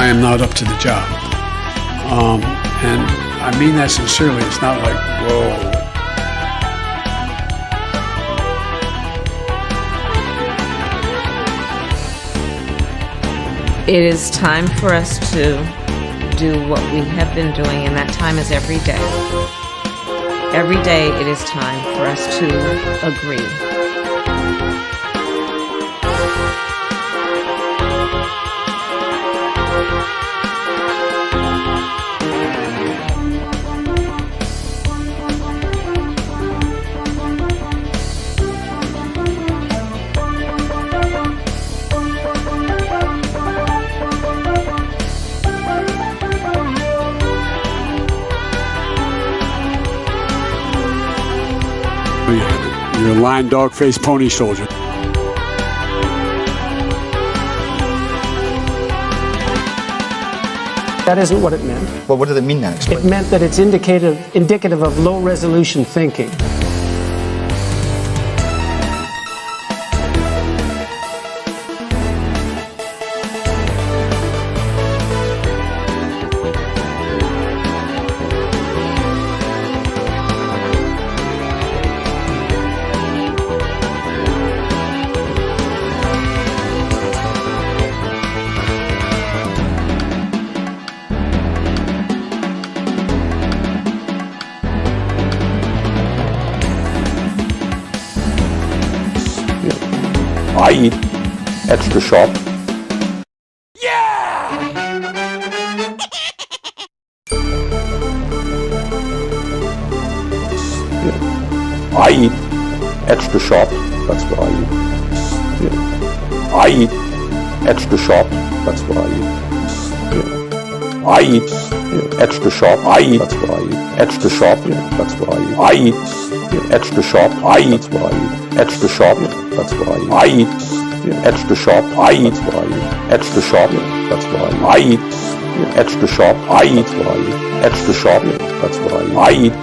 am not up to the job. And I mean that sincerely. It's not like, whoa. It is time for us to do what we have been doing, and that time is every day. Every day it is time for us to agree. You're a lion, dog, face, pony soldier. That isn't what it meant. Well, what did it mean now? Explain. It meant that it's indicative of low-resolution thinking. I eat extra sharp. Yeah! I eat extra sharp. That's what I eat. I eat extra sharp. That's what I eat. I eat extra sharp. I eat. That's what I eat. Extra sharp. That's what I eat. I eat extra sharp. I eat. That's what I eat. Extra sharp. That's what I eat. I eat extra sharp. I eat. That's what I eat. Extra sharp. That's what I eat. I eat extra sharp. I eat. What I eat. Extra sharp. That's what I eat. I eat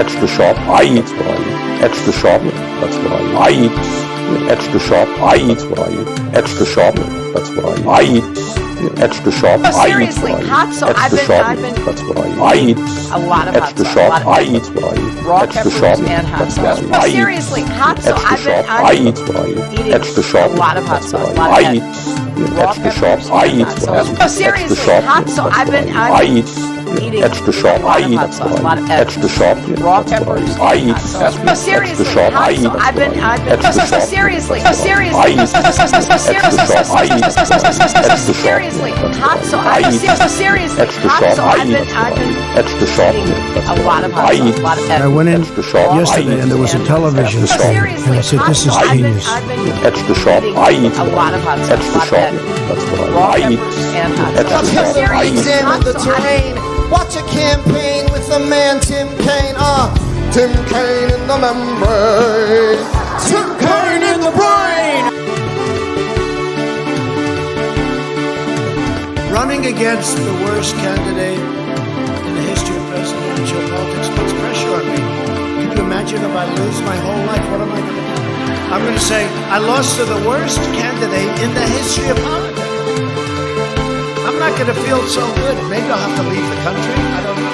extra sharp. I eat. What I eat. Extra sharp. That's what I eat. I eat extra sharp. I eat. What I eat. Extra sharp. That's what I eat. I eat extra sharp. Oh, seriously, hot sauce. I've been that's what I eat. I eat a lot of extra hot sauce. sharp. I eat what I eat. Raw Extra peppers sharp. and hot That's sauce. what I No, eat. seriously, hot sauce. Extra sharp. I eat what I eat. eating Extra sharp. a lot of hot That's sauce. what A lot I of eat. raw Extra sharp. peppers I and eat hot what I sauce. eat. No, seriously, Extra sharp. hot sauce. That's I've what been I eat. eating Extra sharp. a lot I of eat. hot That's sauce. what A lot I of eat. Extra sharp. raw That's what I peppers eat. I and eat. hot sauce. No, seriously, Extra sharp. I hot eat. sauce. I've been Extra so sharp. seriously, That's so what I eat. seriously, I eat. Extra sharp. I eat. Extra sharp. seriously, That's hot what sauce. I eat. So seriously, Extra hot sharp. sauce. I I've eat. been Extra sharp. eating That's a what lot of I hot eat. sauce. A lot of I went in Extra sharp. yesterday and there was a television Extra screen, sharp. and I said, "This is genius." Extra sharp. I eat. a lot of hot sauce. Extra sharp. That's what Raw I eat. peppers and hot Extra sauce. sharp. I eat. Examine the terrain. Watch a campaign with the man Tim Kaine. Tim Kaine in the membrane. Tim Kaine in the brain. Running against the worst candidate in the history of presidential politics puts pressure on me. Can you imagine if I lose my whole life? What am I going to do? I'm going to say, I lost to the worst candidate in the history of politics. I'm not going to feel so good. Maybe I'll have to leave the country. I don't know.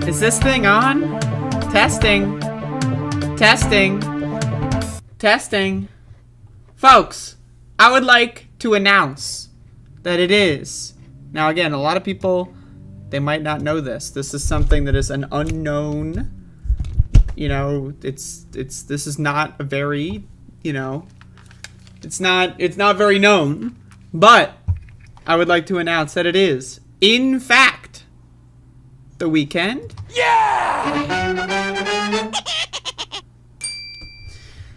Is this thing on? Testing. Testing. Testing. Folks, I would like to announce that it is. Now again, a lot of people, they might not know this. This is something that is an unknown, you know, this is not a very, you know, it's not very known, but I would like to announce that it is, in fact, the weekend.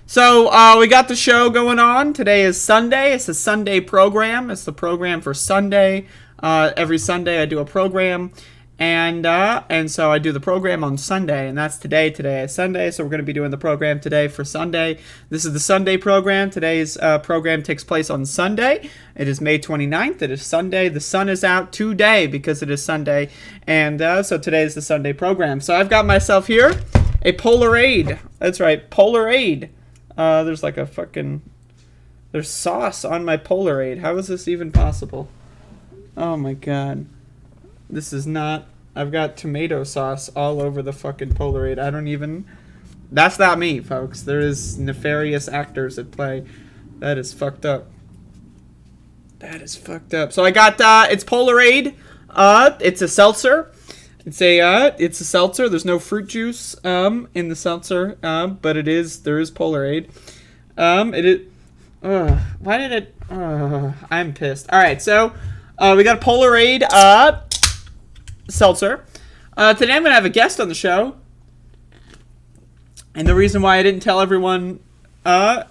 So we got the show going on. Today is Sunday. It's a Sunday program. It's the program for Sunday. Every Sunday I do a program. And so I do the program on Sunday, and that's today. Today is Sunday, so we're going to be doing the program today for Sunday. This is the Sunday program. Today's program takes place on Sunday. It is May 29th. It is Sunday. The sun is out today because it is Sunday, and so today is the Sunday program. So I've got myself here a Polarade. That's right, Polarade. There's like a fucking... There's sauce on my Polarade. How is this even possible? Oh my god. This is not... I've got tomato sauce all over the fucking Polarade. I don't even... That's not me, folks. There is nefarious actors at play. That is fucked up. That is fucked up. So I got, it's Polarade. It's a seltzer. It's a seltzer. There's no fruit juice, in the seltzer. But there is Polarade. Why did it... I'm pissed. Alright, so, we got a Polarade, seltzer. Today I'm going to have a guest on the show. And the reason why I didn't tell everyone over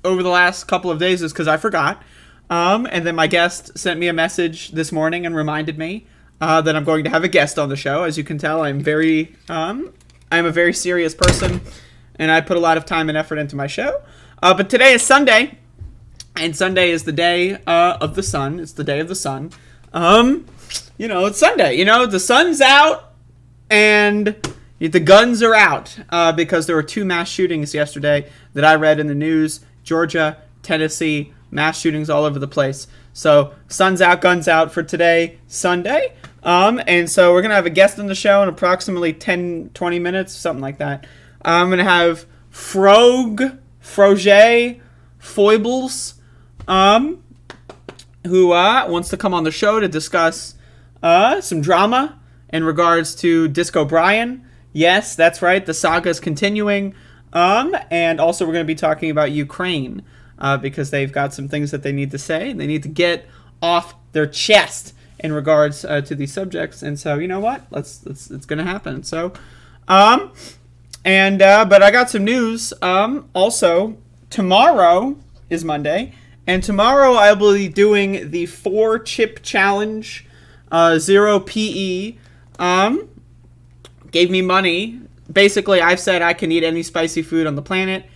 the last couple of days is because I forgot. And then my guest sent me a message this morning and reminded me that I'm going to have a guest on the show. As you can tell, I'm a very serious person, and I put a lot of time and effort into my show. But today is Sunday, and Sunday is the day of the sun. It's the day of the sun. It's Sunday. The sun's out, and the guns are out because there were 2 mass shootings yesterday that I read in the news. Georgia, Tennessee, mass shootings all over the place. So, sun's out, guns out for today, Sunday. And so we're going to have a guest on the show in approximately 10, 20 minutes, something like that. I'm going to have Froge, Foibles, who wants to come on the show to discuss some drama in regards to Disco Brian. Yes, that's right. The saga is continuing. And also we're going to be talking about Ukraine because they've got some things that they need to say. They need to get off their chest in regards to these subjects. And so, you know what? It's going to happen. So, but I got some news. Also, tomorrow is Monday. And tomorrow I will be doing the 4-chip challenge. 0 PE gave me money. Basically, I've said I can eat any spicy food on the planet.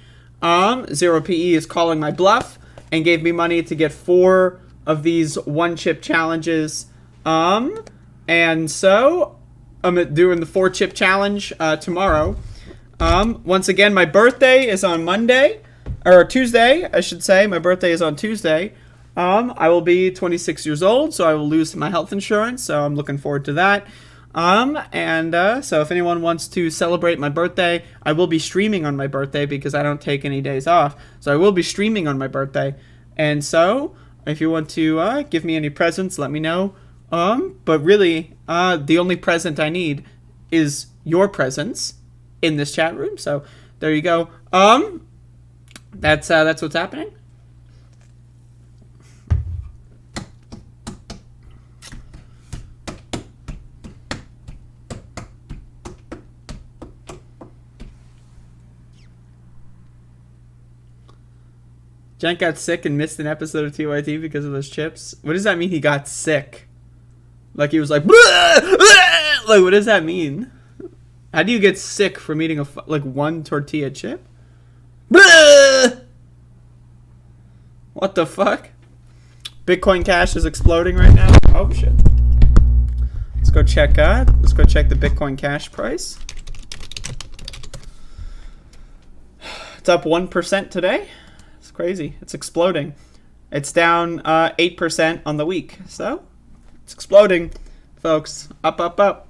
0 PE is calling my bluff and gave me money to get 4 of these 1-chip challenges. And so I'm doing the 4-chip challenge tomorrow. Once again, my birthday is on Monday. Or Tuesday, I should say. My birthday is on Tuesday. I will be 26 years old, so I will lose my health insurance, so I'm looking forward to that. So if anyone wants to celebrate my birthday, I will be streaming on my birthday because I don't take any days off. So I will be streaming on my birthday. And so, if you want to give me any presents, let me know. But really, the only present I need is your presence in this chat room. So there you go. That's what's happening. Jen got sick and missed an episode of TYT because of those chips. What does that mean he got sick? Like he was like, "Bleh! Bleh!" Like what does that mean? How do you get sick from eating one tortilla chip? Bleh! What the fuck? Bitcoin Cash is exploding right now. Oh shit. Let's go check the Bitcoin Cash price. It's up 1% today. Crazy. It's exploding. It's down 8% on the week. So, it's exploding, folks. Up, up, up.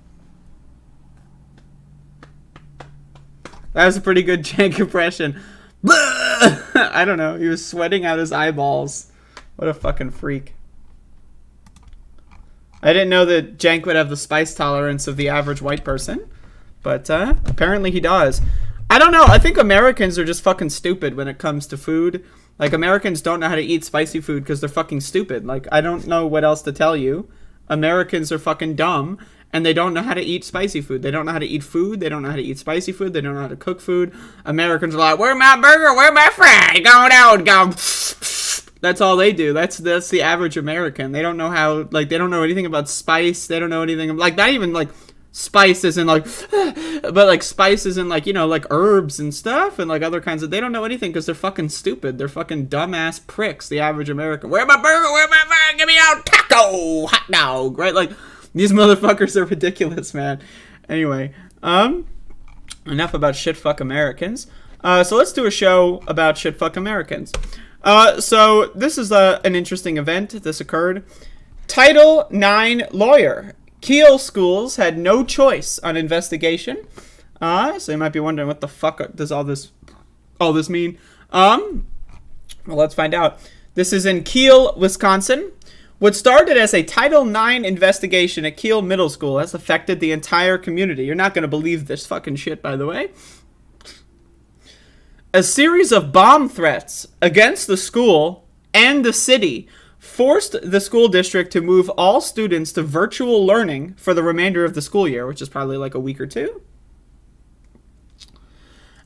That was a pretty good Jank impression. I don't know. He was sweating out his eyeballs. What a fucking freak. I didn't know that Jank would have the spice tolerance of the average white person. But apparently he does. I don't know. I think Americans are just fucking stupid when it comes to food. Like, Americans don't know how to eat spicy food because they're fucking stupid. Like, I don't know what else to tell you. Americans are fucking dumb, and they don't know how to eat spicy food. They don't know how to eat food. They don't know how to eat spicy food. They don't know how to cook food. Americans are like, where's my burger? Where's my fry? Going out. Go. That's all they do. That's the average American. They don't know how, like, they don't know anything about spice. They don't know anything, like, not even, like, spice isn't, like, but, like, spice isn't, like, you know, like, herbs and stuff and, like, other kinds of, they don't know anything because they're fucking stupid. They're fucking dumbass pricks, the average American. Where's my burger? Where's my burger? Give me out taco, hot dog, right? Like, these motherfuckers are ridiculous, man. Anyway, enough about shit fuck Americans. So let's do a show about shit fuck Americans. So this is an interesting event. This occurred. Title IX lawyer. Kiel schools had no choice on investigation. So you might be wondering, what the fuck does all this mean? Well, let's find out. This is in Kiel, Wisconsin. What started as a Title IX investigation at Kiel Middle School has affected the entire community. You're not going to believe this fucking shit, by the way. A series of bomb threats against the school and the city forced the school district to move all students to virtual learning for the remainder of the school year, which is probably like a week or two,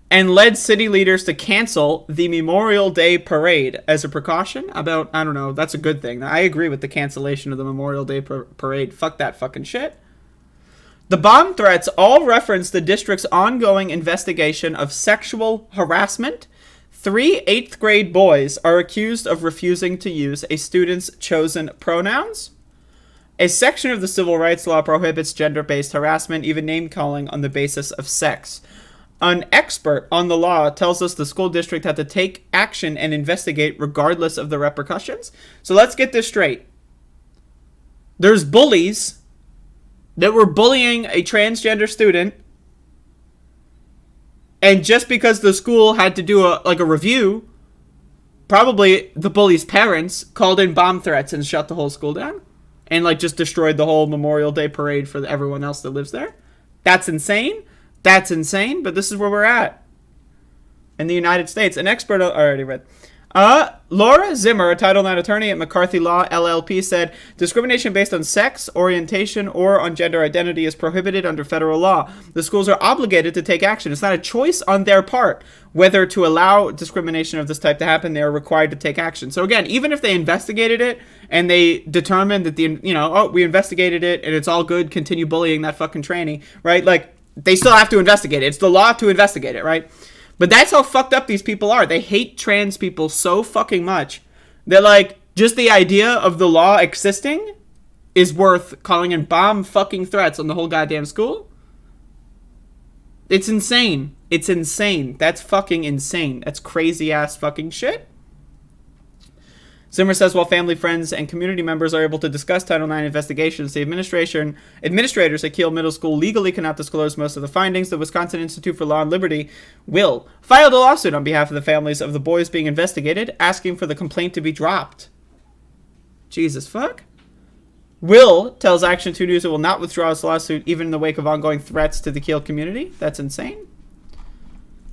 and led city leaders to cancel the Memorial Day parade as a precaution about, I don't know, that's a good thing. I agree with the cancellation of the Memorial Day parade. Fuck that fucking shit. The bomb threats all reference the district's ongoing investigation of sexual harassment. 3 8th grade boys are accused of refusing to use a student's chosen pronouns. A section of the civil rights law prohibits gender-based harassment, even name-calling on the basis of sex. An expert on the law tells us the school district had to take action and investigate regardless of the repercussions. So let's get this straight. There's bullies that were bullying a transgender student, and just because the school had to do a review, probably the bully's parents called in bomb threats and shut the whole school down, and like just destroyed the whole Memorial Day parade for everyone else that lives there. That's insane. That's insane, but this is where we're at in the United States. An expert already read. Laura Zimmer, a Title IX attorney at McCarthy Law LLP, said discrimination based on sex, orientation, or on gender identity is prohibited under federal law. The schools are obligated to take action. It's not a choice on their part whether to allow discrimination of this type to happen. They are required to take action. So again, even if they investigated it and they determined that we investigated it and it's all good, continue bullying that fucking tranny, right? Like, they still have to investigate it. It's the law to investigate it, right? But that's how fucked up these people are. They hate trans people so fucking much that, like, just the idea of the law existing is worth calling in bomb fucking threats on the whole goddamn school. It's insane. It's insane. That's fucking insane. That's crazy ass fucking shit. Zimmer says while family, friends, and community members are able to discuss Title IX investigations, the administrators at Kiel Middle School legally cannot disclose most of the findings. The Wisconsin Institute for Law and Liberty filed a lawsuit on behalf of the families of the boys being investigated, asking for the complaint to be dropped. Jesus fuck. Will tells Action 2 News it will not withdraw its lawsuit even in the wake of ongoing threats to the Kiel community. That's insane.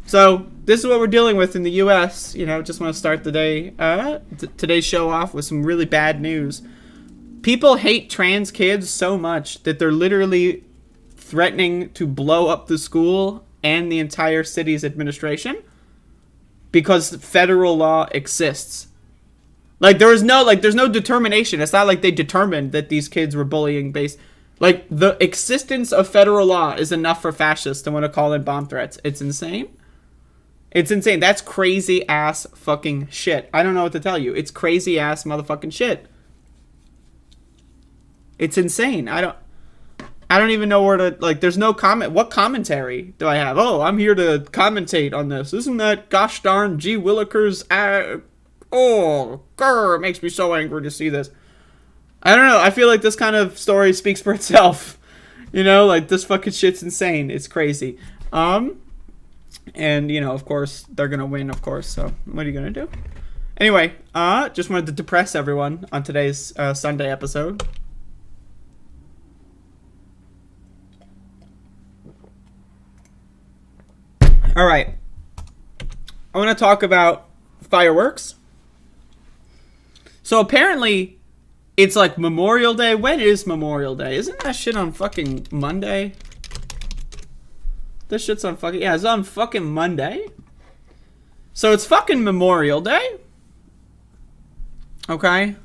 So this is what we're dealing with in the U.S. Just want to start the day, today's show off with some really bad news. People hate trans kids so much that they're literally threatening to blow up the school and the entire city's administration because federal law exists. Like, there's no determination. It's not like they determined that these kids were bullying based. Like, the existence of federal law is enough for fascists to want to call in bomb threats. It's insane. It's insane. That's crazy ass fucking shit. I don't know what to tell you. It's crazy ass motherfucking shit. It's insane. I don't even know where to, like, there's no comment. What commentary do I have? Oh, I'm here to commentate on this. Isn't that gosh darn G. Willikers? It makes me so angry to see this. I don't know. I feel like this kind of story speaks for itself. Like, this fucking shit's insane. It's crazy. And, of course, they're going to win, of course. So, what are you going to do? Anyway, just wanted to depress everyone on today's Sunday episode. All right. I want to talk about fireworks. So, apparently, it's like Memorial Day. When is Memorial Day? Isn't that shit on fucking Monday? This shit's on fucking... Yeah, it's on fucking Monday. So it's fucking Memorial Day. Okay?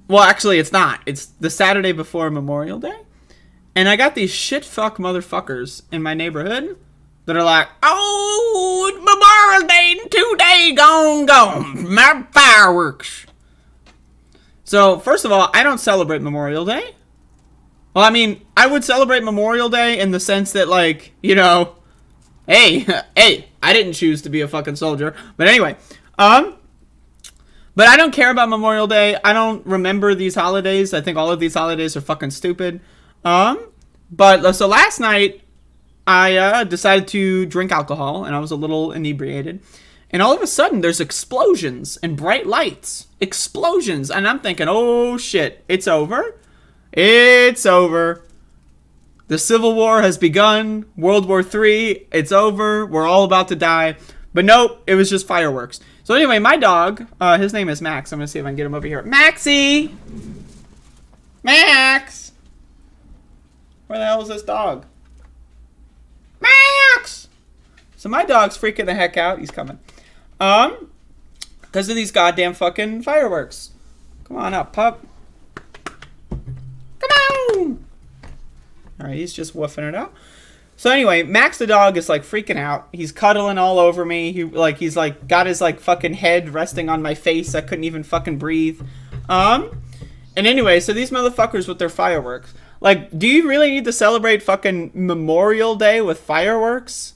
Well, actually, it's not. It's the Saturday before Memorial Day. And I got these shit-fuck motherfuckers in my neighborhood that are like, oh, it's Memorial Day in 2 days, gone, my fireworks. So, first of all, I don't celebrate Memorial Day. Well, I mean, I would celebrate Memorial Day in the sense that, like, you know, hey, I didn't choose to be a fucking soldier. But anyway, but I don't care about Memorial Day. I don't remember these holidays. I think all of these holidays are fucking stupid. But so last night, I decided to drink alcohol, and I was a little inebriated. And all of a sudden, there's explosions and bright lights. Explosions. And I'm thinking, oh shit, it's over. It's over. The Civil War has begun. World War III, it's over. We're all about to die. But nope, it was just fireworks. So anyway, my dog, his name is Max. I'm going to see if I can get him over here. Maxie! Max! Where the hell is this dog? Max! So my dog's freaking the heck out. He's coming. Because of these goddamn fucking fireworks. Come on up, pup. Come on! Alright, he's just woofing it out. So anyway, Max the dog is like freaking out. He's cuddling all over me. He's got his like fucking head resting on my face. I couldn't even fucking breathe. And anyway, so these motherfuckers with their fireworks. Like, do you really need to celebrate fucking Memorial Day with fireworks?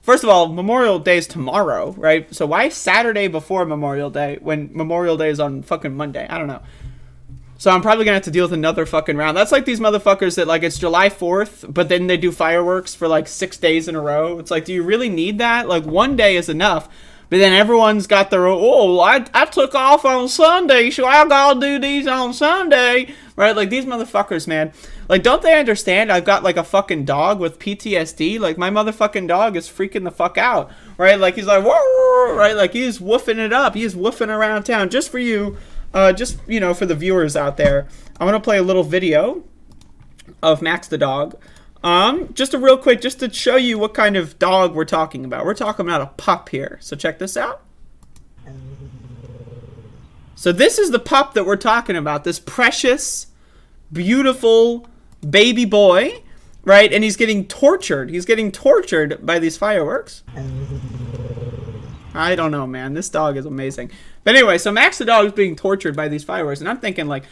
First of all, Memorial Day is tomorrow, right? So why Saturday before Memorial Day when Memorial Day is on fucking Monday? I don't know. So I'm probably going to have to deal with another fucking round. That's like these motherfuckers that, like, it's July 4th, but then they do fireworks for, like, 6 days in a row. It's like, do you really need that? Like, one day is enough. But then everyone's got their own, oh, I took off on Sunday, so I gotta do these on Sunday. Right? Like, these motherfuckers, man. Like, don't they understand I've got, like, a fucking dog with PTSD? Like, my motherfucking dog is freaking the fuck out. Right? Like, he's like, whoa, right? Like, he's woofing it up. He's woofing around town just for you. Just, you know, for the viewers out there, I'm going to play a little video of Max the dog. Just a real quick, just to show you what kind of dog we're talking about. We're talking about a pup here. So check this out. So this is the pup that we're talking about. This precious, beautiful baby boy, right? And he's getting tortured. He's getting tortured by these fireworks. I don't know, man. This dog is amazing. But anyway, so Max the dog is being tortured by these fireworks. And I'm thinking, like,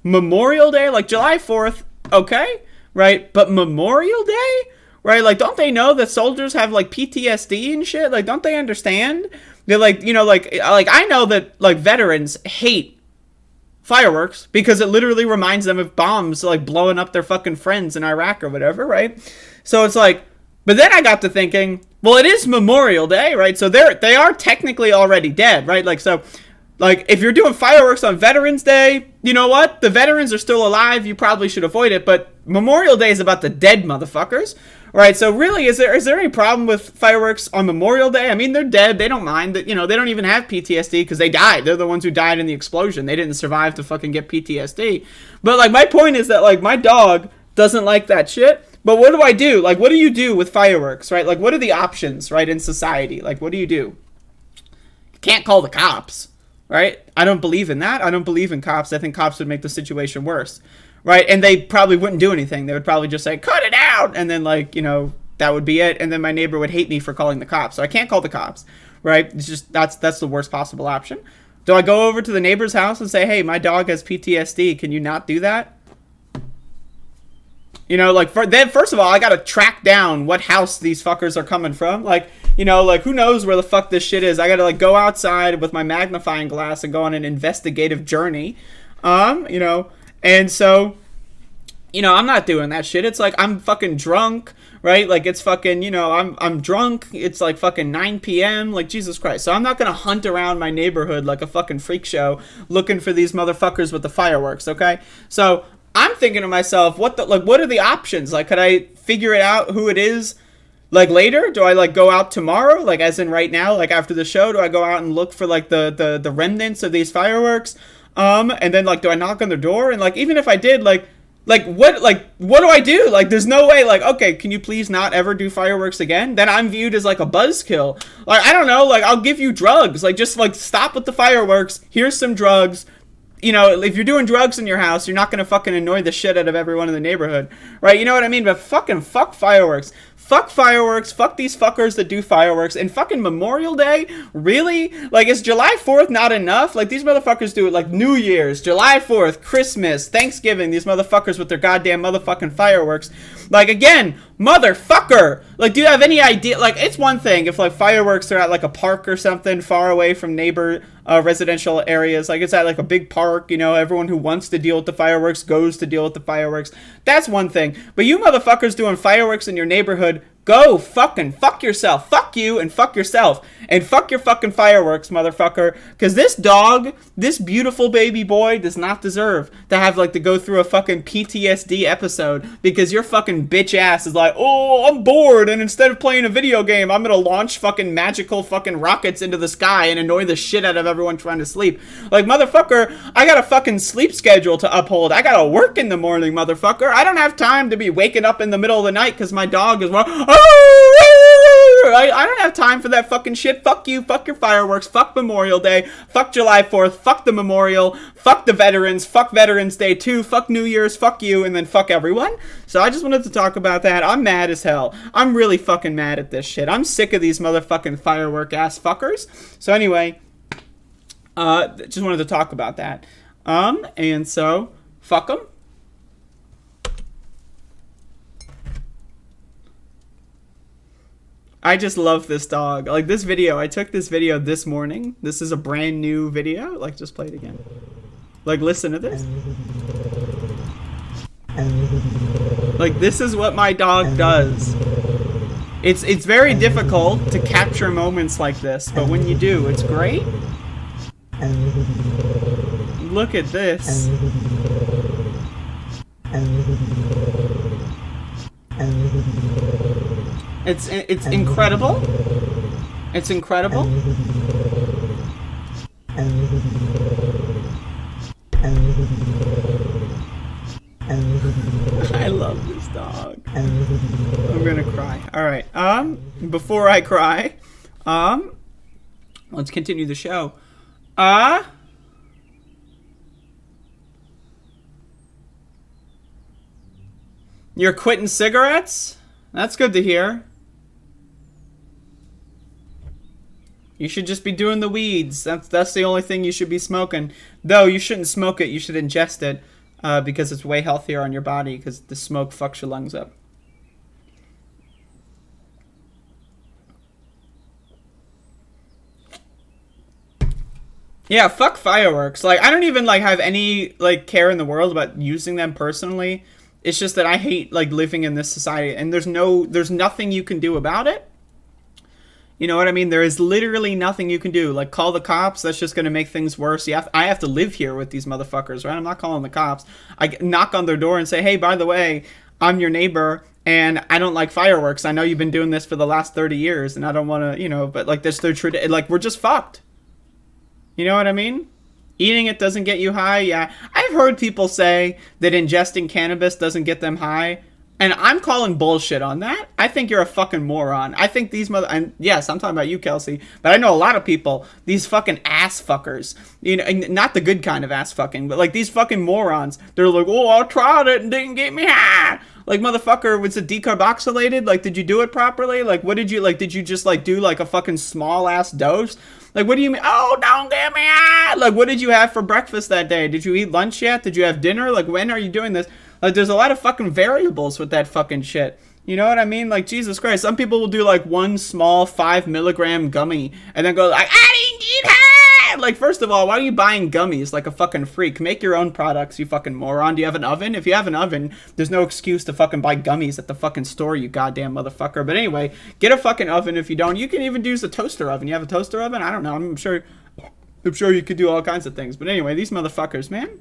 Memorial Day? Like, July 4th, okay, right? But Memorial Day? Right? Like, don't they know that soldiers have, like, PTSD and shit? Like, don't they understand? They're, like, you know, like I know that, like, veterans hate fireworks because it literally reminds them of bombs, like, blowing up their fucking friends in Iraq or whatever, right? So it's like, but then I got to thinking, well, it is Memorial Day, right? So they are technically already dead, right? Like, so, like, if you're doing fireworks on Veterans Day, you know what? The veterans are still alive. You probably should avoid it. But Memorial Day is about the dead motherfuckers, right? So really, is there any problem with fireworks on Memorial Day? I mean, they're dead. They don't mind that. You know, they don't even have PTSD because they died. They're the ones who died in the explosion. They didn't survive to fucking get PTSD. But, like, my point is that, like, my dog doesn't like that shit. But what do I do? Like, what do you do with fireworks, right? Like, what are the options, right, in society? Like, what do? You can't call the cops, right? I don't believe in that. I don't believe in cops. I think cops would make the situation worse, right? And they probably wouldn't do anything. They would probably just say, cut it out! And then, like, you know, that would be it. And then my neighbor would hate me for calling the cops. So I can't call the cops, right? It's just, that's the worst possible option. Do I go over to the neighbor's house and say, hey, my dog has PTSD. Can you not do that? You know, like, first of all, I gotta track down what house these fuckers are coming from. Like, you know, like, who knows where the fuck this shit is. I gotta, like, go outside with my magnifying glass and go on an investigative journey. You know, and so, you know, I'm not doing that shit. It's like, I'm fucking drunk, right? Like, it's fucking, you know, I'm drunk. It's like fucking 9 p.m. Like, Jesus Christ. So I'm not gonna hunt around my neighborhood like a fucking freak show looking for these motherfuckers with the fireworks, okay? So I'm thinking to myself, what are the options? Like, could I figure it out who it is, like, later? Do I, like, go out tomorrow? Like, as in right now, like, after the show, do I go out and look for, like, the remnants of these fireworks? And then, like, do I knock on their door? And, like, even if I did, like, Like, what do I do? Like, there's no way, like, okay, can you please not ever do fireworks again? Then I'm viewed as, like, a buzzkill. Like, I don't know, like, I'll give you drugs. Like, just, like, stop with the fireworks. Here's some drugs. You know, if you're doing drugs in your house, you're not gonna fucking annoy the shit out of everyone in the neighborhood. Right? You know what I mean? But fucking fuck fireworks. Fuck fireworks. Fuck these fuckers that do fireworks. And fucking Memorial Day? Really? Like, is July 4th not enough? Like, these motherfuckers do it like New Year's, July 4th, Christmas, Thanksgiving. These motherfuckers with their goddamn motherfucking fireworks. Like, again, motherfucker. Like, do you have any idea? Like, it's one thing if, like, fireworks are at, like, a park or something far away from neighbor residential areas. Like, it's at, like, a big park, you know, everyone who wants to deal with the fireworks goes to deal with the fireworks. That's one thing. But you motherfuckers doing fireworks in your neighborhood, go fucking fuck yourself. Fuck you and fuck yourself. And fuck your fucking fireworks, motherfucker. Because this dog, this beautiful baby boy, does not deserve to have, like, to go through a fucking PTSD episode because your fucking bitch ass is like, oh, I'm bored, and instead of playing a video game, I'm gonna launch fucking magical fucking rockets into the sky and annoy the shit out of everyone trying to sleep. Like, motherfucker, I got a fucking sleep schedule to uphold. I gotta work in the morning, motherfucker. I don't have time to be waking up in the middle of the night because my dog is, I don't have time for that fucking shit. Fuck you, fuck your fireworks, fuck Memorial Day, fuck July 4th, fuck the memorial, fuck the veterans, fuck Veterans Day 2, fuck New Year's, fuck you, and then fuck everyone. So I just wanted to talk about that. I'm mad as hell. I'm really fucking mad at this shit. I'm sick of these motherfucking firework ass fuckers. So anyway, just wanted to talk about that. And so, fuck them. I just love this dog. Like, this video, I took this video this morning. This is a brand new video. Like, just play it again. Like, listen to this. Like, this is what my dog does. It's very difficult to capture moments like this, but when you do, it's great. Look at this. It's incredible. It's incredible. I love this dog. I'm gonna cry. All right. Before I cry, let's continue the show. You're quitting cigarettes? That's good to hear. You should just be doing the weeds. That's the only thing you should be smoking. Though you shouldn't smoke it, you should ingest it because it's way healthier on your body because the smoke fucks your lungs up. Yeah, fuck fireworks. Like, I don't even like have any like care in the world about using them personally. It's just that I hate like living in this society, and there's nothing you can do about it. You know what I mean? There is literally nothing you can do. Like, call the cops. That's just going to make things worse. I have to live here with these motherfuckers, right? I'm not calling the cops. I knock on their door and say, hey, by the way, I'm your neighbor, and I don't like fireworks. I know you've been doing this for the last 30 years, and I don't want to, you know, but like, that's their tradition. Like, we're just fucked. You know what I mean? Eating it doesn't get you high. Yeah. I've heard people say that ingesting cannabis doesn't get them high. And I'm calling bullshit on that. I think you're a fucking moron. I think these and yes, I'm talking about you, Kelsey, but I know a lot of people, these fucking ass fuckers, you know, and not the good kind of ass fucking, but like these fucking morons, they're like, oh, I tried it and didn't get me high. Like, motherfucker, was it decarboxylated? Like, did you do it properly? Like, what did you, like, did you just like do like a fucking small ass dose? Like, what do you mean? Oh, don't get me high. Like, what did you have for breakfast that day? Did you eat lunch yet? Did you have dinner? Like, when are you doing this? Like, there's a lot of fucking variables with that fucking shit. You know what I mean? Like, Jesus Christ. Some people will do, like, one small 5 milligram gummy and then go, like, I didn't get high! Like, first of all, why are you buying gummies like a fucking freak? Make your own products, you fucking moron. Do you have an oven? If you have an oven, there's no excuse to fucking buy gummies at the fucking store, you goddamn motherfucker. But anyway, get a fucking oven if you don't. You can even use a toaster oven. You have a toaster oven? I don't know. I'm sure you could do all kinds of things. But anyway, these motherfuckers, man.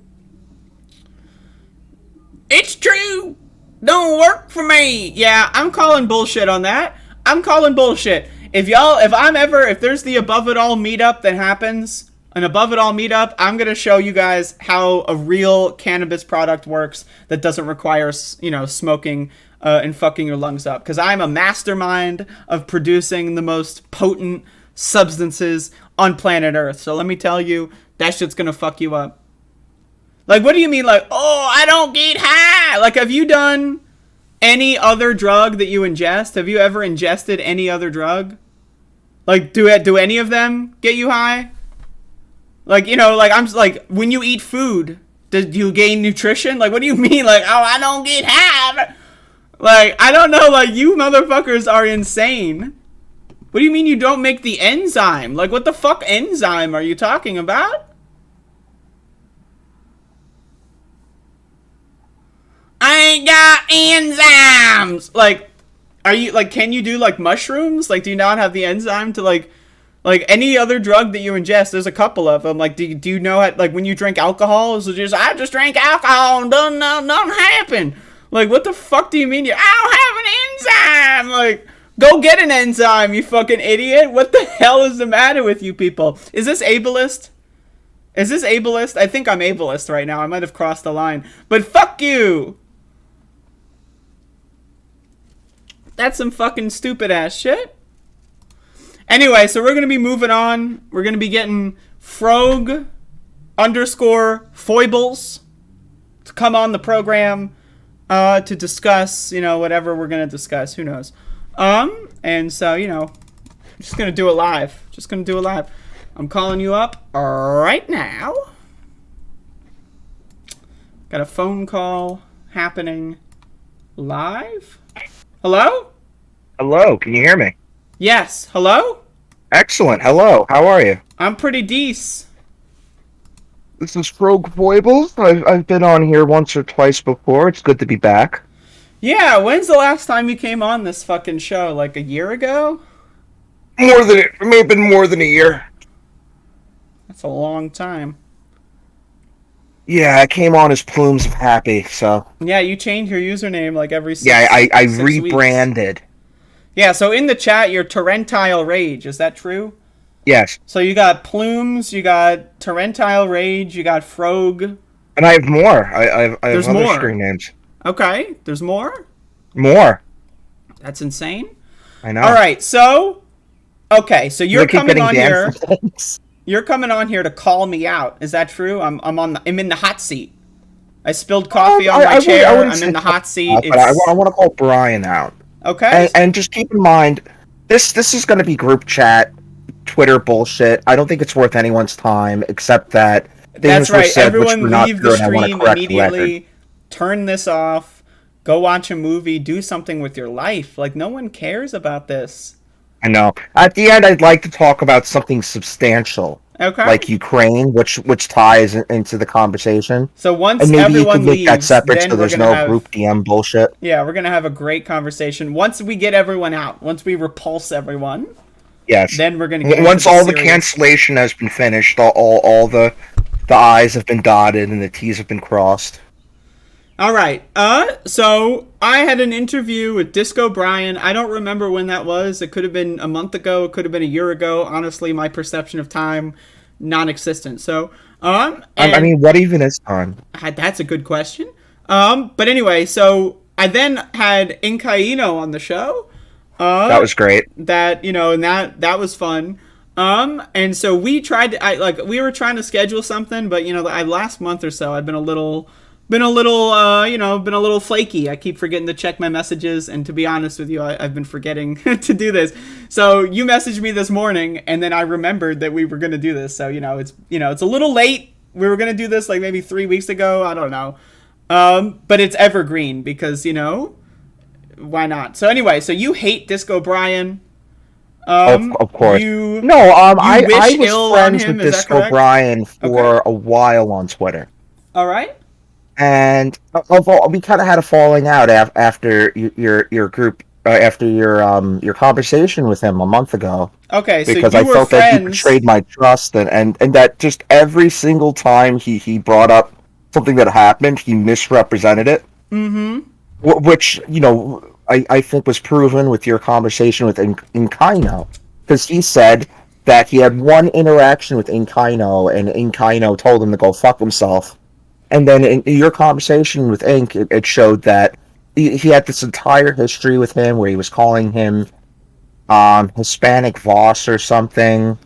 It's true. Don't work for me. Yeah, I'm calling bullshit on that. I'm calling bullshit. If there's the Above It All meetup that happens an Above It All meetup, I'm going to show you guys how a real cannabis product works that doesn't require, smoking and fucking your lungs up. Because I'm a mastermind of producing the most potent substances on planet Earth. So let me tell you, that shit's going to fuck you up. Like, what do you mean, like, oh, I don't get high? Like, have you done any other drug that you ingest? Have you ever ingested any other drug? Like, do any of them get you high? Like, I'm like, when you eat food, do you gain nutrition? Like, what do you mean? Like, oh, I don't get high. Like, I don't know. Like, you motherfuckers are insane. What do you mean you don't make the enzyme? Like, what the fuck enzyme are you talking about? I ain't got enzymes. Like, are you, like, can you do, like, mushrooms? Like, do you not have the enzyme to, like any other drug that you ingest? There's a couple of them. Like, do you know, like, when you drink alcohol, is it just, I just drank alcohol and nothing happen. Like, what the fuck do you mean? I don't have an enzyme. Like, go get an enzyme, you fucking idiot. What the hell is the matter with you people? Is this ableist? I think I'm ableist right now. I might have crossed the line. But fuck you. That's some fucking stupid ass shit. Anyway, so we're going to be moving on. We're going to be getting Frog _ Foibles to come on the program to discuss, whatever we're going to discuss. Who knows? And so, just going to do it live. I'm calling you up right now. Got a phone call happening live. Hello? Hello, can you hear me? Yes. Hello? Excellent. Hello, how are you? I'm pretty decent. This is Frog Foibles. I've been on here once or twice before. It's good to be back. Yeah, when's the last time you came on this fucking show? Like a year ago? It may have been more than a year. That's a long time. Yeah, I came on as Plumes of Happy, so... Yeah, you change your username like every 6 Yeah, I 6 rebranded. Weeks. Yeah, so in the chat, you're Torrentile Rage. Is that true? Yes. So you got Plumes, you got Torrentile Rage, you got Frog. And I have more. I have other more screen names. Okay, there's more? More. That's insane. I know. All right, so... Okay, so you're coming on here... Things. You're coming on here to call me out. Is that true? I'm in the hot seat. I spilled coffee on my chair. I'm in the hot seat. But I want to call Brian out. Okay. And just keep in mind, this is going to be group chat, Twitter bullshit. I don't think it's worth anyone's time, except that that's right. Said, everyone leave the stream immediately. Turn this off. Go watch a movie. Do something with your life. Like, no one cares about this. I know. At the end, I'd like to talk about something substantial. Okay. Like Ukraine, which ties into the conversation. So once and maybe everyone you can make leaves, that separate then so there's no group DM bullshit. Yeah, we're gonna have a great conversation once we get everyone out. Once we repulse everyone. Yes. Then we're gonna get once all the cancellation has been finished, all the I's have been dotted and the T's have been crossed. All right. So I had an interview with Disco Brian. I don't remember when that was. It could have been a month ago. It could have been a year ago. Honestly, my perception of time, non-existent. So, I mean, what even is time? That's a good question. But anyway, so I then had Incaino on the show. That was great. That, and that was fun. And so we tried to, we were trying to schedule something, but last month or so I've been a little flaky. I keep forgetting to check my messages, and to be honest with you, I've been forgetting to do this. So you messaged me this morning, and then I remembered that we were going to do this. So, it's a little late. We were going to do this like maybe 3 weeks ago. I don't know. But it's evergreen because, why not? So anyway, so you hate Disco Brian. Of course. I was friends with Disco Brian for a while on Twitter. All right. And we kind of had a falling out after your group, after your conversation with him a month ago. Okay, so because you I were felt friends. that he betrayed my trust, and that just every single time he brought up something that happened, he misrepresented it. Mm-hmm. Which I think was proven with your conversation with Incaino, because he said that he had one interaction with Inkaino, and Inkaino told him to go fuck himself. And then in your conversation with Ink, it showed that he had this entire history with him where he was calling him Hispanic Voss or something.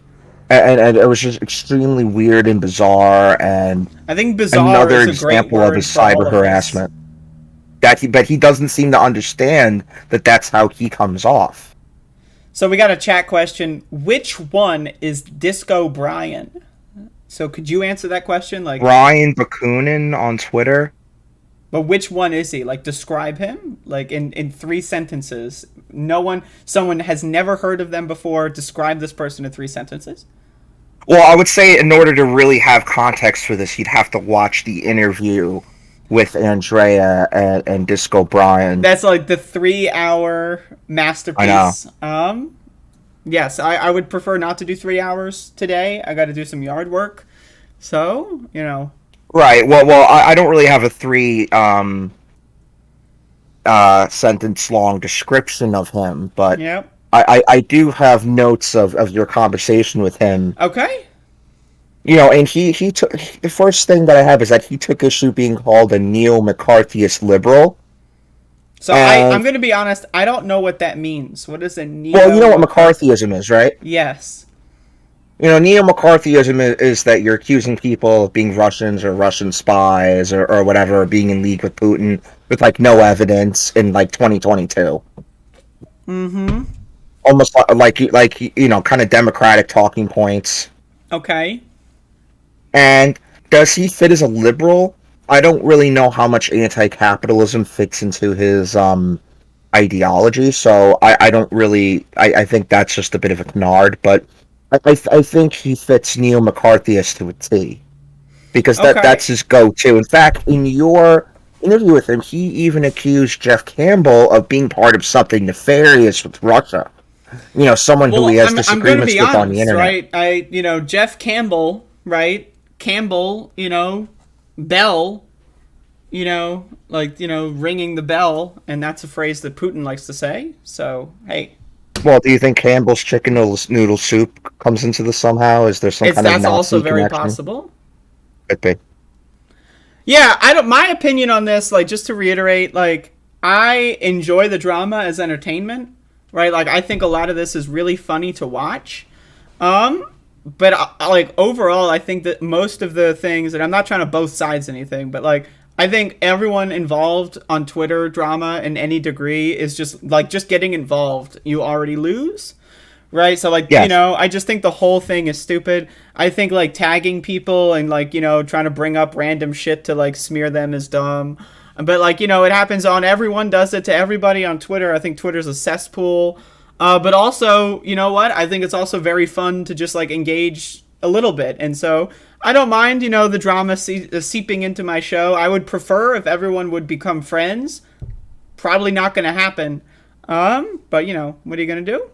And it was just extremely weird and bizarre, and I think bizarre another is a great example word of his for all cyber of harassment. But he doesn't seem to understand that that's how he comes off. So we got a chat question. Which one is Disco Brian? So could you answer that question? Like Brian Bakunin on Twitter. But which one is he? Like, describe him, like, in 3 sentences. Someone has never heard of them before. Describe this person in 3 sentences. Well, I would say in order to really have context for this, you'd have to watch the interview with Andrea and Disco Brian. That's like the 3-hour masterpiece. I know. Yes, I would prefer not to do 3 hours today. I got to do some yard work. So, Right. Well, I don't really have a 3 sentence long description of him, but Yep. I do have notes of your conversation with him. Okay. And he took the first thing that I have is that he took issue being called a neo-McCarthyist liberal. So I'm going to be honest. I don't know what that means. What is a neo? Well, you know what McCarthyism is, right? Yes. Neo-McCarthyism is that you're accusing people of being Russians or Russian spies or whatever, or being in league with Putin with, like, no evidence in, like, 2022. Mm-hmm. Almost like kind of democratic talking points. Okay. And does he fit as a liberal? I don't really know how much anti-capitalism fits into his ideology, so I don't really... I think that's just a bit of a canard, but I think he fits neo-McCarthyist to a T. Because that's his go-to. In fact, in your interview with him, he even accused Jeff Campbell of being part of something nefarious with Russia. Someone who he has disagreements with on the internet. Right? Jeff Campbell, right? Campbell, bell, ringing the bell, and that's a phrase that Putin likes to say. So, hey. Well, do you think Campbell's chicken noodle soup comes into this somehow? Is there some kind of Nazi That's also very connection? possible. Could be. Yeah, my opinion on this, like, just to reiterate, like, I enjoy the drama as entertainment, right? Like, I think a lot of this is really funny to watch. But, like, overall, I think that most of the things, and I'm not trying to both sides anything, but, like, I think everyone involved on Twitter drama in any degree is just getting involved. You already lose, right? So, like, yes. I just think the whole thing is stupid. I think, like, tagging people and, like, trying to bring up random shit to, like, smear them is dumb. But, like, it happens everyone does it to everybody on Twitter. I think Twitter's a cesspool. But also, you know what? I think it's also very fun to just, like, engage a little bit. And so I don't mind, the drama seeping into my show. I would prefer if everyone would become friends. Probably not going to happen. But, what are you going to do?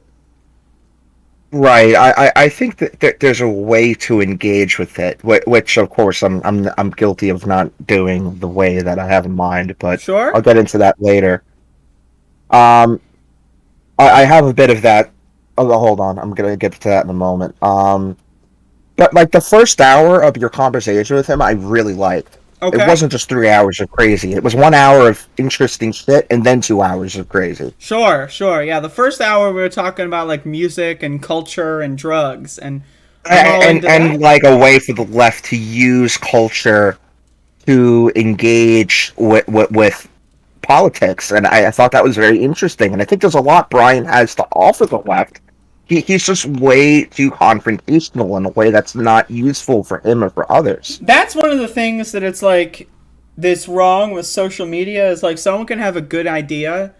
Right. I think that there's a way to engage with it, which, of course, I'm guilty of not doing the way that I have in mind. But sure. I'll get into that later. I have a bit of that. Oh, hold on. I'm going to get to that in a moment. But, like, the first hour of your conversation with him, I really liked. Okay. It wasn't just 3 hours of crazy. It was 1 hour of interesting shit and then 2 hours of crazy. Sure. Yeah, the first hour we were talking about, like, music and culture and drugs. And like, a way for the left to use culture to engage with politics, and I thought that was very interesting, and I think there's a lot Brian has to offer the left. He's just way too confrontational in a way that's not useful for him or for others. That's one of the things that it's like this wrong with social media is like someone can have a good idea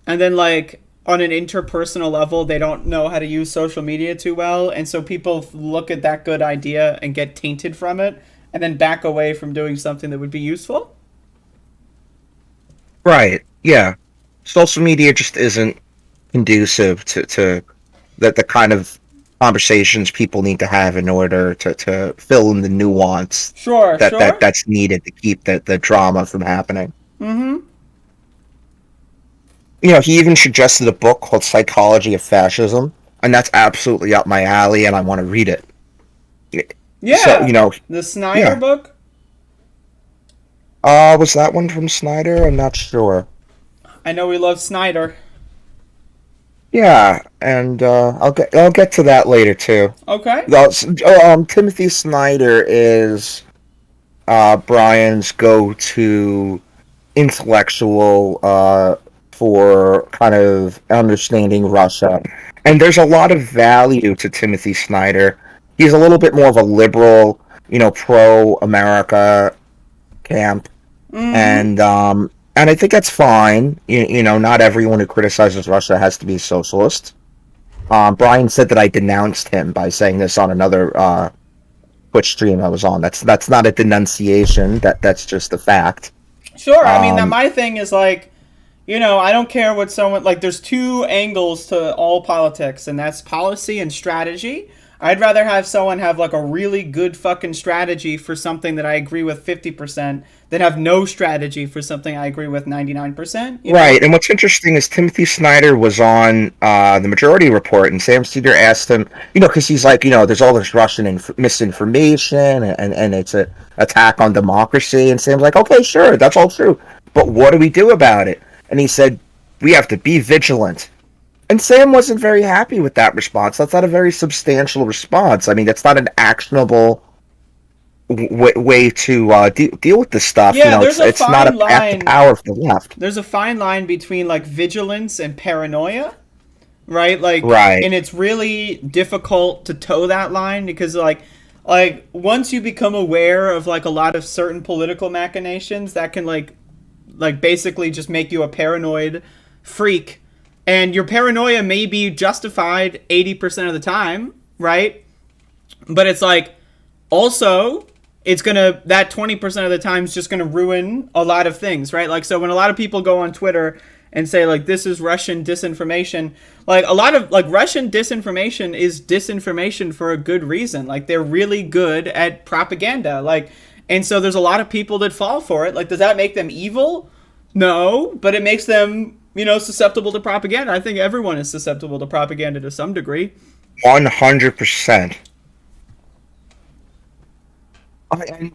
and then like on an interpersonal level they don't know how to use social media too well, and so people look at that good idea and get tainted from it and then back away from doing something that would be useful. Right, yeah. Social media just isn't conducive to the kind of conversations people need to have in order to fill in the nuance that's needed to keep the drama from happening. Mm-hmm. He even suggested a book called Psychology of Fascism. and that's absolutely up my alley, and I want to read it. Yeah. So, the Snyder book. Was that one from Snyder? I'm not sure. I know we love Snyder. Yeah, and I'll get to that later too. Okay. Timothy Snyder is Brian's go-to intellectual for kind of understanding Russia, and there's a lot of value to Timothy Snyder. He's a little bit more of a liberal, pro-America camp, and I think that's fine. Not everyone who criticizes Russia has to be a socialist. Brian said that I denounced him by saying this on another Twitch stream I was on. That's not a denunciation. That's just a fact. Sure. I mean, my thing is like, I don't care what someone like. There's two angles to all politics, and that's policy and strategy. I'd rather have someone have like a really good fucking strategy for something that I agree with 50% than have no strategy for something I agree with 99%. Right, and what's interesting is Timothy Snyder was on the Majority Report, and Sam Snyder asked him, because he's like, there's all this Russian misinformation, and it's an attack on democracy, and Sam's like, okay, sure, that's all true, but what do we do about it? And he said, we have to be vigilant. And Sam wasn't very happy with that response. That's not a very substantial response. I mean, that's not an actionable way to deal with this stuff. Yeah, it's not a path to power for the left. There's a fine line between like vigilance and paranoia, right? Right. And it's really difficult to toe that line because like once you become aware of like a lot of certain political machinations, that can like basically just make you a paranoid freak. And your paranoia may be justified 80% of the time, right? But it's like, also, that 20% of the time is just going to ruin a lot of things, right? Like, so when a lot of people go on Twitter and say, like, this is Russian disinformation, like, a lot of, like, Russian disinformation is disinformation for a good reason. Like, they're really good at propaganda. Like, and so there's a lot of people that fall for it. Like, does that make them evil? No, but it makes them, susceptible to propaganda. I think everyone is susceptible to propaganda to some degree. 100%.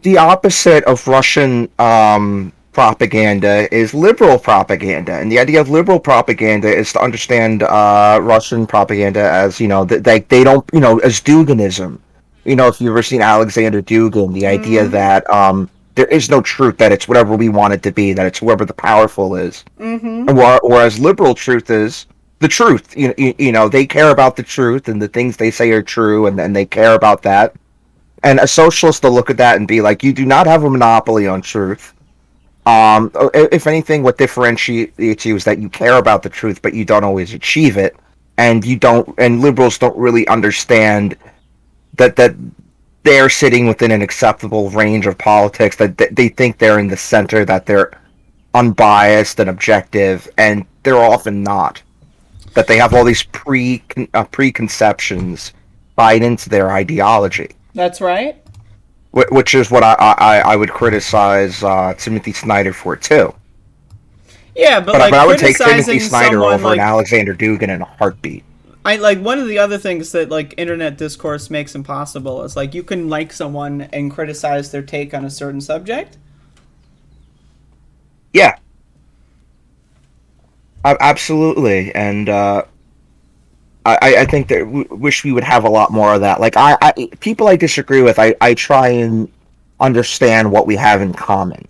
The opposite of Russian propaganda is liberal propaganda, and the idea of liberal propaganda is to understand Russian propaganda as they don't as Duginism. If you've ever seen Alexander Dugin, the idea that there is no truth, that it's whatever we want it to be, that it's whoever the powerful is. Mm-hmm. Whereas liberal truth is the truth. They care about the truth and the things they say are true, and they care about that. And a socialist will look at that and be like, you do not have a monopoly on truth. If anything, what differentiates you is that you care about the truth, but you don't always achieve it. And liberals don't really understand that they're sitting within an acceptable range of politics, that they think they're in the center, that they're unbiased and objective, and they're often not. That they have all these preconceptions tied into their ideology. That's right. Which is what I would criticize Timothy Snyder for too. Yeah, but I would take Timothy Snyder over an Alexander Dugin in a heartbeat. One of the other things that like internet discourse makes impossible is like you can like someone and criticize their take on a certain subject. Yeah. Absolutely, and I think that wish we would have a lot more of that. Like people I disagree with, I try and understand what we have in common.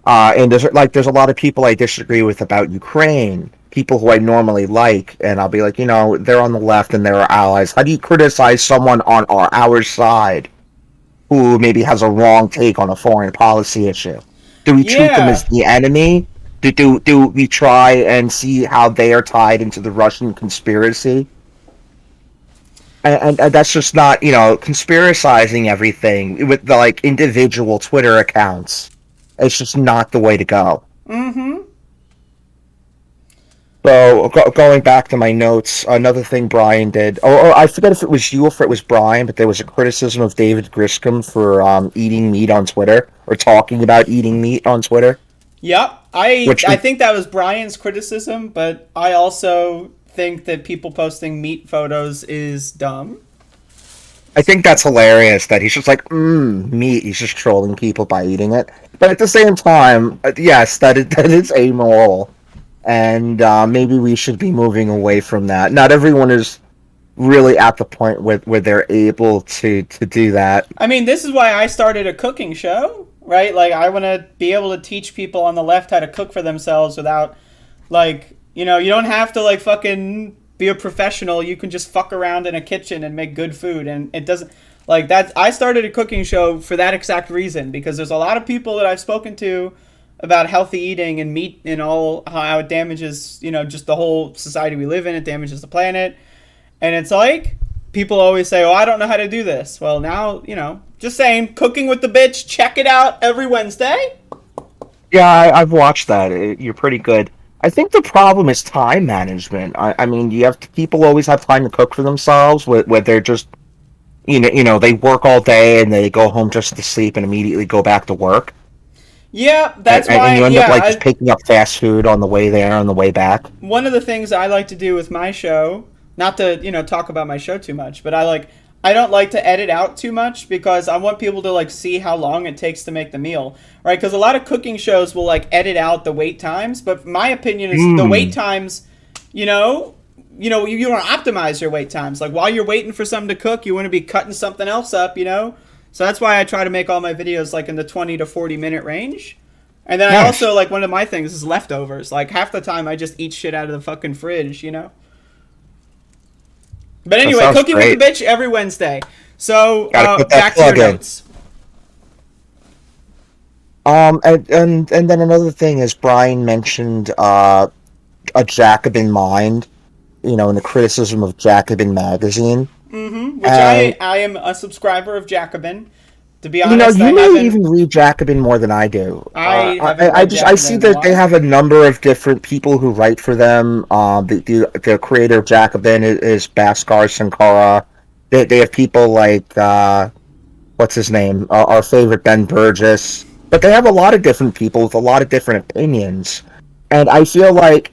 And there's a lot of people I disagree with about Ukraine. People who I normally like, and I'll be like, they're on the left and they're our allies. How do you criticize someone on our side who maybe has a wrong take on a foreign policy issue? Do we treat them as the enemy? Do we try and see how they are tied into the Russian conspiracy? And that's just not, conspiracizing everything with the individual Twitter accounts. It's just not the way to go. Mm-hmm. So, going back to my notes, another thing Brian did, or I forget if it was you or if it was Brian, but there was a criticism of David Griscom for eating meat on Twitter, or talking about eating meat on Twitter. Yep. I think that was Brian's criticism, but I also think that people posting meat photos is dumb. I think that's hilarious that he's just like, meat. He's just trolling people by eating it. But at the same time, yes, that is amoral. And maybe we should be moving away from that. Not everyone is really at the point where they're able to do that. I mean, this is why I started a cooking show, right? Like, I want to be able to teach people on the left how to cook for themselves without, like, you know, you don't have to, like, fucking be a professional. You can just fuck around in a kitchen and make good food. And it doesn't, like, that. I started a cooking show for that exact reason, because there's a lot of people that I've spoken to about healthy eating and meat and all, how it damages, you know, just the whole society we live in. It damages the planet. And it's like, people always say, oh, I don't know how to do this. Well, now, you know, just saying, Cooking with the Bitch, check it out every Wednesday. Yeah, I've watched that. You're pretty good. I think the problem is time management. I mean, people always have time to cook for themselves, where they're just, you know, they work all day and they go home just to sleep and immediately go back to work. Yeah, that's why. And you end up just picking up fast food on the way there, on the way back. One of the things I like to do with my show, not to, you know, talk about my show too much, but I don't like to edit out too much, because I want people to, like, see how long it takes to make the meal, right? Because a lot of cooking shows will, like, edit out the wait times, but my opinion is the wait times, you want to optimize your wait times. Like, while you're waiting for something to cook, you want to be cutting something else up, you know? So that's why I try to make all my videos, like, in the 20 to 40 minute range. And then I also, like, one of my things is leftovers. Like, half the time I just eat shit out of the fucking fridge, you know? But anyway, Cooking with the Bitch every Wednesday. So, back to your notes. And then another thing is, Brian mentioned a Jacobin mind, you know, in the criticism of Jacobin magazine. Mm-hmm. Which I am a subscriber of Jacobin. To be honest, you may even read Jacobin more than I do. I see that they have a number of different people who write for them. The creator of Jacobin is Bhaskar Sankara. They have people like what's his name? Our favorite Ben Burgess. But they have a lot of different people with a lot of different opinions, and I feel like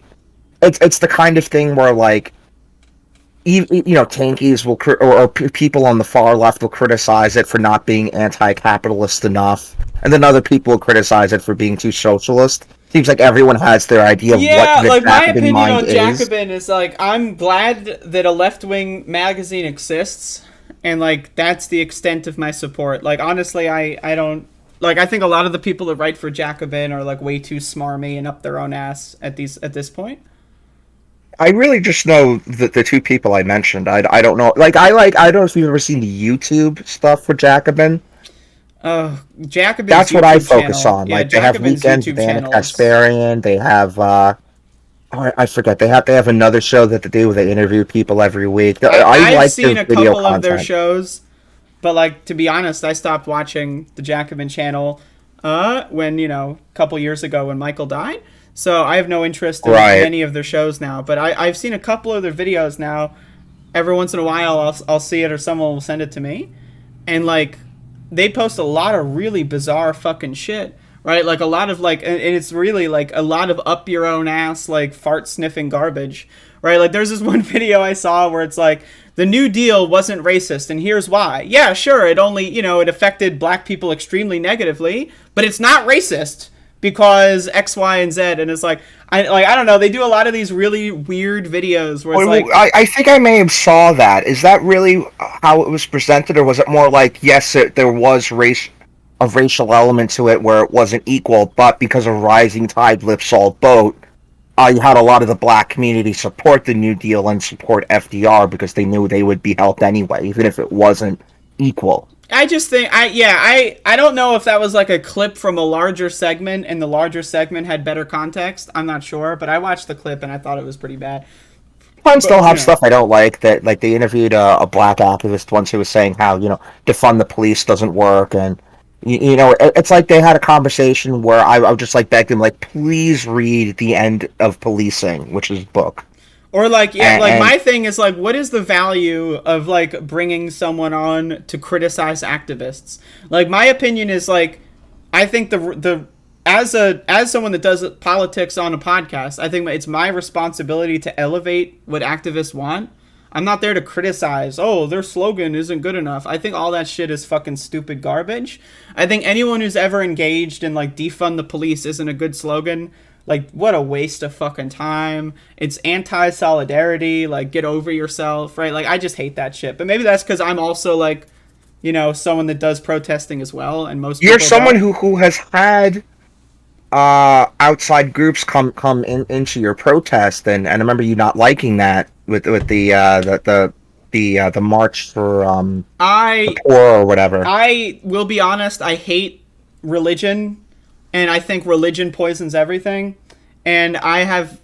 it's the kind of thing where, like, you know, tankies will or people on the far left will criticize it for not being anti-capitalist enough, and then other people will criticize it for being too socialist. Seems like everyone has their idea of what the like, my Jacobin opinion mind on is. Jacobin is, like, I'm glad that a left-wing magazine exists, and, like, that's the extent of my support. Like, honestly, I don't, like, I think a lot of the people that write for Jacobin are, like, way too smarmy and up their own ass at this point. I really just know the two people I mentioned. I don't know. Like, I don't know if you've ever seen the YouTube stuff for Jacobin. Jacobin's That's what YouTube I focus channel. on. Yeah, Like, they have Jacobin's Weekends YouTube with Anna channels. Kasparian. They have I forget. They have another show that they do where they interview people every week. I've like seen their a video couple of their content. shows, but, like, to be honest, I stopped watching the Jacobin channel when, you know, a couple years ago when Michael died. So I have no interest in any of their shows now. But I've seen a couple of their videos now. Every once in a while, I'll see it or someone will send it to me. And, like, they post a lot of really bizarre fucking shit, right? Like, a lot of, like, and it's really, like, a lot of up your own ass, like, fart sniffing garbage, right? Like, there's this one video I saw where it's like, the New Deal wasn't racist, and here's why. Yeah, sure, it only, you know, it affected black people extremely negatively, but it's not racist because X, Y, and Z. And it's like, I don't know, they do a lot of these really weird videos where it's like... I think I may have saw that. Is that really how it was presented, or was it more like, yes, there was a racial element to it where it wasn't equal, but because a rising tide lifts all boat, you had a lot of the black community support the New Deal and support FDR because they knew they would be helped anyway, even if it wasn't equal. I just think, I don't know if that was like a clip from a larger segment and the larger segment had better context. I'm not sure, but I watched the clip and I thought it was pretty bad. I still have stuff I don't like. That, like, they interviewed a black activist once who was saying how, you know, defund the police doesn't work, and you know, it's like they had a conversation where I would just, like, beg them, like, please read The End of Policing, which is a book. Or, like, my thing is, like, what is the value of, like, bringing someone on to criticize activists? Like, my opinion is, like, I think the as someone that does politics on a podcast, I think it's my responsibility to elevate what activists want. I'm not there to criticize, oh, their slogan isn't good enough. I think all that shit is fucking stupid garbage. I think anyone who's ever engaged in, like, defund the police isn't a good slogan. Like, what a waste of fucking time. It's anti-solidarity. Like, get over yourself, right? Like, I just hate that shit. But maybe that's because I'm also, like, you know, someone that does protesting as well, and most people You're someone don't. who has had outside groups come into your protest, and I remember you not liking that with the march for the poor or whatever. I will be honest, I hate religion, and I think religion poisons everything. And I have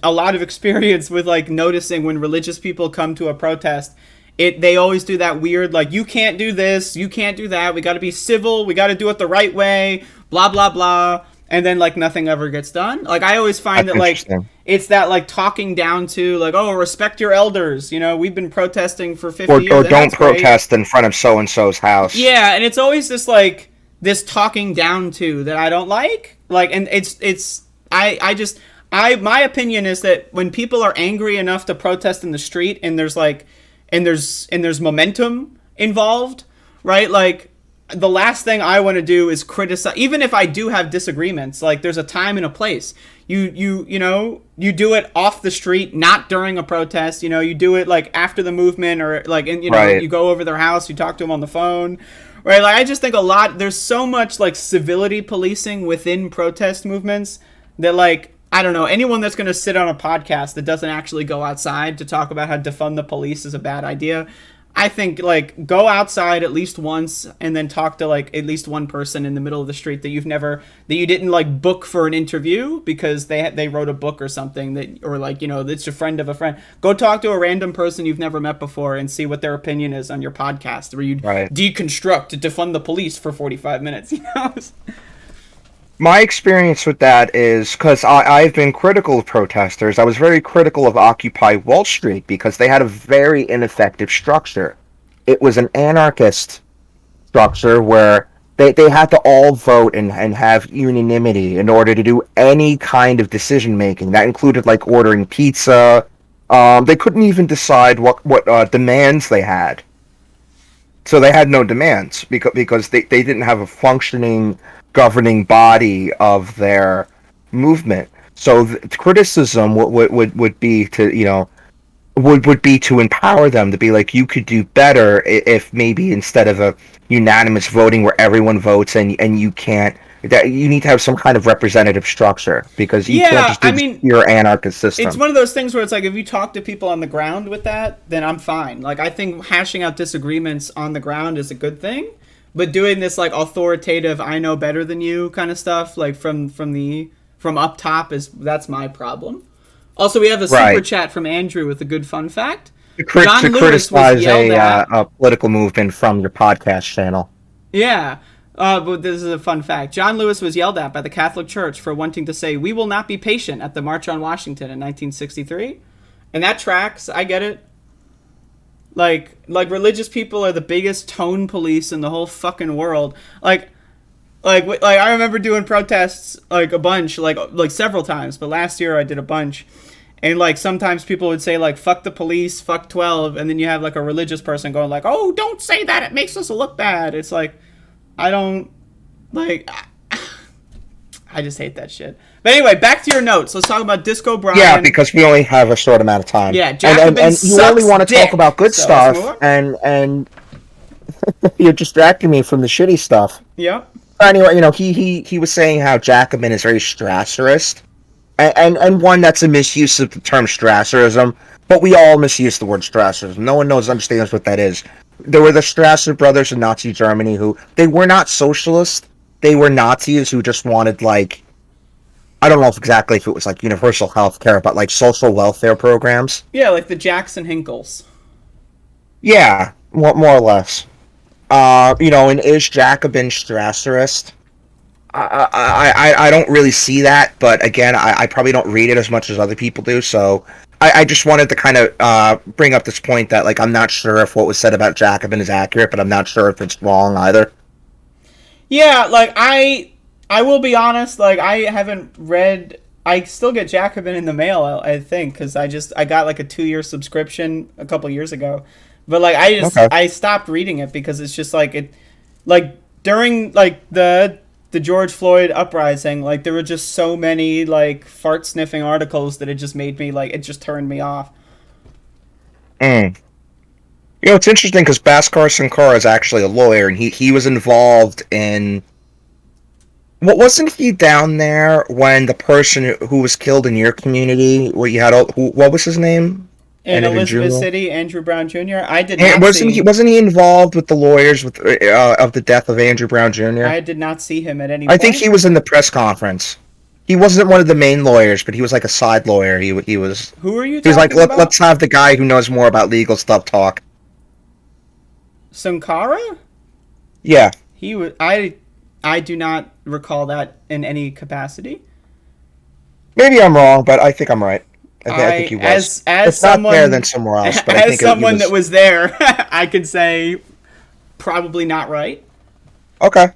a lot of experience with, like, noticing when religious people come to a protest, they always do that weird, like, you can't do this, you can't do that, we got to be civil, we got to do it the right way, blah blah blah. And then, like, nothing ever gets done. Like, I always find that, like, it's that, like, talking down to, like, oh, respect your elders. You know, we've been protesting for 50 years. Or don't protest in front of so-and-so's house. Yeah, and it's always this, like, this talking down to that I don't like. Like, and my opinion is that when people are angry enough to protest in the street and there's, like, and there's momentum involved, right? Like, the last thing I want to do is criticize, even if I do have disagreements. Like, there's a time and a place. You do it off the street, not during a protest. You know, you do it, like, after the movement, or, like, and, you know, right. You go over their house, you talk to them on the phone, right? Like, I just think there's so much, like, civility policing within protest movements that, like, I don't know, anyone that's going to sit on a podcast that doesn't actually go outside to talk about how defund the police is a bad idea. I think, like, go outside at least once and then talk to, like, at least one person in the middle of the street that you didn't, like, book for an interview because they wrote a book or something, that, or, like, you know, it's a friend of a friend. Go talk to a random person you've never met before and see what their opinion is on your podcast, where you deconstruct to defund the police for 45 minutes, you know? My experience with that is, because I've been critical of protesters, I was very critical of Occupy Wall Street because they had a very ineffective structure. It was an anarchist structure where they had to all vote and have unanimity in order to do any kind of decision making. That included, like, ordering pizza. They couldn't even decide what demands they had. So they had no demands because they didn't have a functioning governing body of their movement. So criticism would be to, you know, would be to empower them to be like, you could do better if maybe instead of a unanimous voting where everyone votes and you can't, that you need to have some kind of representative structure, because you can't just do your anarchist system. It's one of those things where it's like, if you talk to people on the ground with that, then I'm fine. Like, I think hashing out disagreements on the ground is a good thing. But doing this, like, authoritative, I know better than you kind of stuff, like, from up top, that's my problem. Also, we have a super chat from Andrew with a good fun fact. To criticize a political movement from your podcast channel. Yeah, but this is a fun fact. John Lewis was yelled at by the Catholic Church for wanting to say, "We will not be patient" at the March on Washington in 1963. And that tracks. I get it. Like religious people are the biggest tone police in the whole fucking world. Like I remember doing protests, like, a bunch, like several times, but last year I did a bunch. And, like, sometimes people would say, like, fuck the police, fuck 12, and then you have, like, a religious person going, like, oh, don't say that, it makes us look bad. It's like, I don't, like, I just hate that shit. But anyway, back to your notes. Let's talk about Disco Brian. Yeah, because we only have a short amount of time. Yeah, and you only want to talk about good stuff, and you're distracting me from the shitty stuff. Yeah. Anyway, you know, he was saying how Jacobin is very Strasserist, and one, that's a misuse of the term Strasserism, but we all misuse the word Strasserism. No one understands what that is. There were the Strasser brothers in Nazi Germany who, they were not socialists. They were Nazis who just wanted, like, I don't know exactly if it was, like, universal health care, but, like, social welfare programs. Yeah, like the Jackson Hinkles. Yeah, more or less. You know, and is Jacobin Strasserist? I don't really see that, but again, I probably don't read it as much as other people do, so I just wanted to kind of bring up this point that, like, I'm not sure if what was said about Jacobin is accurate, but I'm not sure if it's wrong either. Yeah, like, I I will be honest, like, I haven't read... I still get Jacobin in the mail, I think, because I got, like, a 2-year subscription a couple years ago. But, like, I stopped reading it because it's just, like, it... Like, during, like, the George Floyd uprising, like, there were just so many, like, fart-sniffing articles that it just made me, like, it just turned me off. You know, it's interesting because Bhaskar Sankara is actually a lawyer, and he was involved in... What wasn't he down there when the person who was killed in your community, where you had what was his name? In Elizabeth City, Andrew Brown Jr. I did not wasn't he involved with the lawyers of the death of Andrew Brown Jr.? I did not see him at any point. I think he was in the press conference. He wasn't one of the main lawyers, but he was like a side lawyer. He was. Who are you? He was like, about? Let's have the guy who knows more about legal stuff talk. Sankara? Yeah. He was. I do not recall that in any capacity. Maybe I'm wrong, but I think I'm right. I think he was. As if someone, not there, then somewhere else. But as I think someone that was there, I could say probably not right. Okay.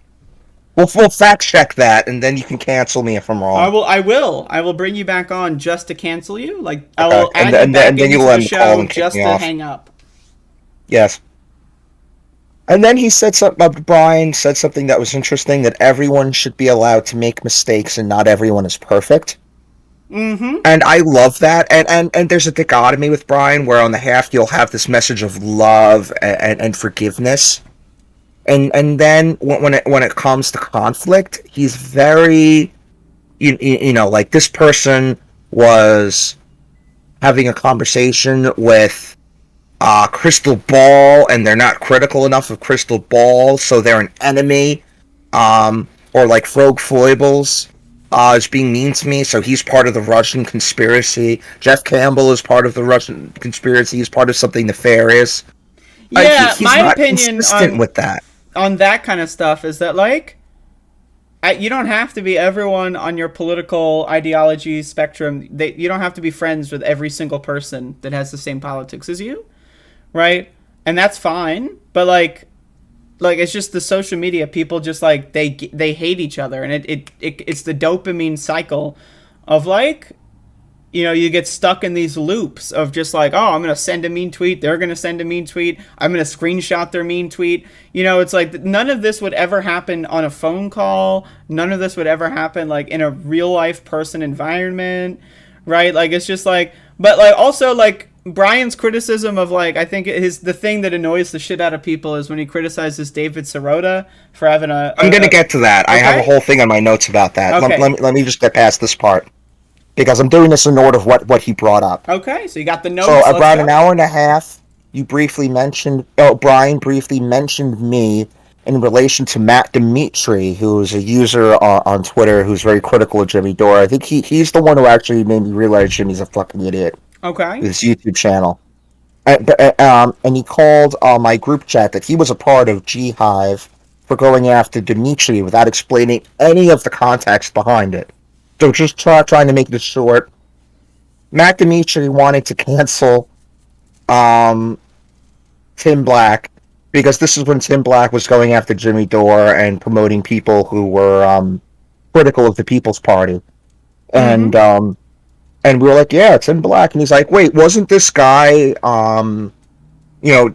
We'll fact check that, and then you can cancel me if I'm wrong. I will bring you back on just to cancel you. Like, I Okay. will add you back into the show and just to hang up. Yes. And then he said something. Brian said something that was interesting, that everyone should be allowed to make mistakes, and not everyone is perfect. Mm-hmm. And I love that. And there's a dichotomy with Brian, where on the half you'll have this message of love and forgiveness, and then when it comes to conflict, he's very, you know, like, this person was having a conversation with Crystal Ball, and they're not critical enough of Crystal Ball, so they're an enemy. Or like Frog Foibles is being mean to me, so he's part of the Russian conspiracy. Jeff Campbell is part of the Russian conspiracy. He's part of something nefarious. Yeah, he's my not opinion consistent with that. On that kind of stuff is that, like, you don't have to be everyone on your political ideology spectrum. You don't have to be friends with every single person that has the same politics as you, right? And that's fine. But like it's just the social media. People just, like, they hate each other, and it's the dopamine cycle of, like, you know, you get stuck in these loops of just like, oh, I'm going to send a mean tweet. They're going to send a mean tweet. I'm going to screenshot their mean tweet. You know, it's like none of this would ever happen on a phone call. None of this would ever happen, like, in a real life person environment, right? Like, it's just like, but, like, also, like, Brian's criticism of, like, I think the thing that annoys the shit out of people is when he criticizes David Sirota for having I'm going to get to that. Okay? I have a whole thing on my notes about that. Okay. Let me just get past this part, because I'm doing this in order of what he brought up. Okay, so you got the notes. So about an hour and a half, Brian briefly mentioned me in relation to Matt Dimitri, who is a user on Twitter who's very critical of Jimmy Dore. I think he's the one who actually made me realize Jimmy's a fucking idiot. Okay. His YouTube channel. And he called my group chat that he was a part of G-Hive for going after Dimitri without explaining any of the context behind it. So just trying to make this short, Matt Dimitri wanted to cancel Tim Black, because this is when Tim Black was going after Jimmy Dore and promoting people who were critical of the People's Party. Mm-hmm. And we were like, yeah, Tim Black. And he's like, wait, wasn't this guy, you know,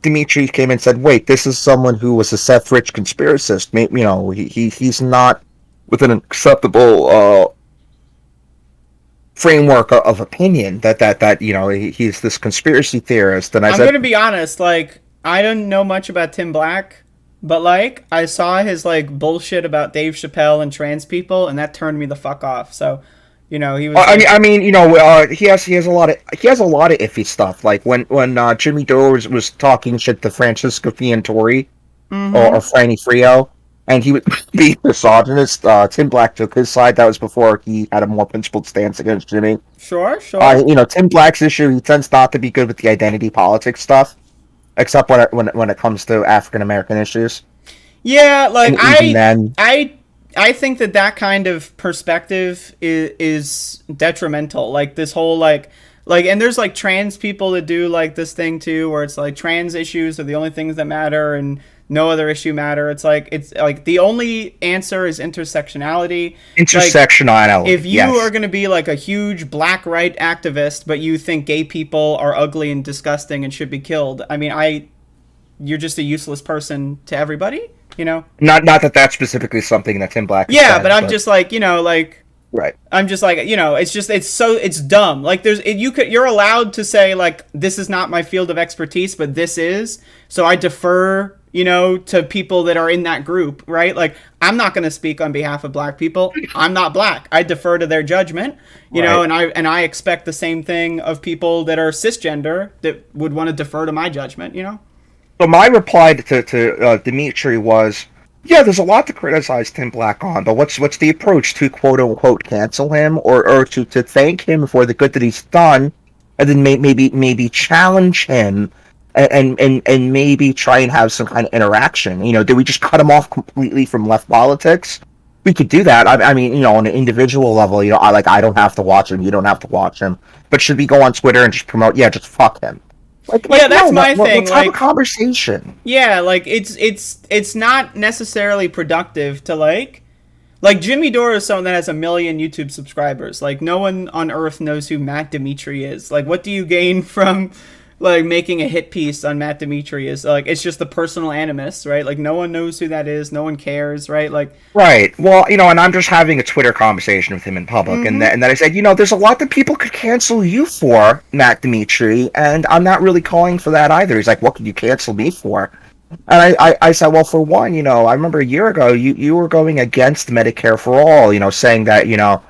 Dimitri came and said, wait, this is someone who was a Seth Rich conspiracist. You know, he's not with an acceptable framework of opinion that you know, he's this conspiracy theorist. And I'm going to be honest, like, I don't know much about Tim Black, but, like, I saw his, like, bullshit about Dave Chappelle and trans people, and that turned me the fuck off. So, you know, he was. I mean, you know, he has a lot of iffy stuff. Like when Jimmy Dore was talking shit to Francisco Fiantori, mm-hmm. or Franny Frio, and he would be misogynist. Tim Black took his side. That was before he had a more principled stance against Jimmy. Sure. You know, Tim Black's issue, he tends not to be good with the identity politics stuff, except when it comes to African American issues. Yeah, like I think that kind of perspective is detrimental. Like this whole like, and there's like trans people that do like this thing too, where it's like trans issues are the only things that matter, and no other issue matter. It's like the only answer is intersectionality. Intersectionality. If you are going to be like a huge black right activist, but you think gay people are ugly and disgusting and should be killed, I mean, you're just a useless person to everybody, you know? Not that that's specifically something that Tim Black yeah, said, but I'm just like, you know, like, right. I'm just like, you know, it's dumb. Like you're allowed to say like, this is not my field of expertise, but this is, so I defer, you know, to people that are in that group, right? Like, I'm not going to speak on behalf of black people. I'm not black. I defer to their judgment, you know, and I expect the same thing of people that are cisgender that would want to defer to my judgment, you know? So my reply to Dimitri was, yeah, there's a lot to criticize Tim Black on, but what's the approach to quote unquote cancel him or to thank him for the good that he's done, and then maybe challenge him and maybe try and have some kind of interaction? You know, did we just cut him off completely from left politics? We could do that. I mean, you know, on an individual level, you know, I don't have to watch him, you don't have to watch him, but should we go on Twitter and just promote? Yeah, just fuck him. Yeah, that's my thing. Let's have a conversation. Yeah, like it's not necessarily productive to like Jimmy Dore is someone that has 1 million YouTube subscribers. Like, no one on earth knows who Matt Dimitri is. Like, what do you gain from like making a hit piece on Matt Dimitri? Is like, it's just the personal animus, right? Like, no one knows who that is, no one cares, right? Like, right. Well, you know, and I'm just having a Twitter conversation with him in public, and then I said, you know, there's a lot that people could cancel you for, Matt Dimitri, and I'm not really calling for that either. He's like, what could you cancel me for? And I said, well, for one, you know, I remember a year ago you were going against Medicare for all, you know, saying that, you know,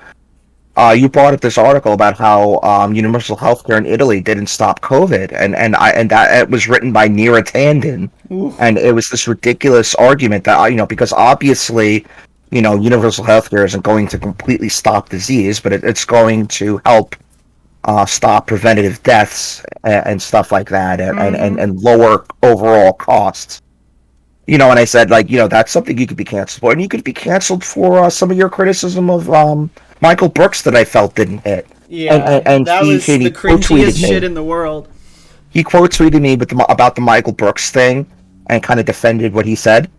you brought up this article about how universal healthcare in Italy didn't stop COVID, and that it was written by Neera Tanden, and it was this ridiculous argument that, you know, because obviously, you know, universal healthcare isn't going to completely stop disease, but it's going to help stop preventative deaths and stuff like that, and lower overall costs. You know, and I said, like, you know, that's something you could be canceled for, and you could be canceled for some of your criticism of Michael Brooks that I felt didn't hit. Yeah, and that was the cringiest shit in the world. He quote tweeted me about the Michael Brooks thing and kind of defended what he said.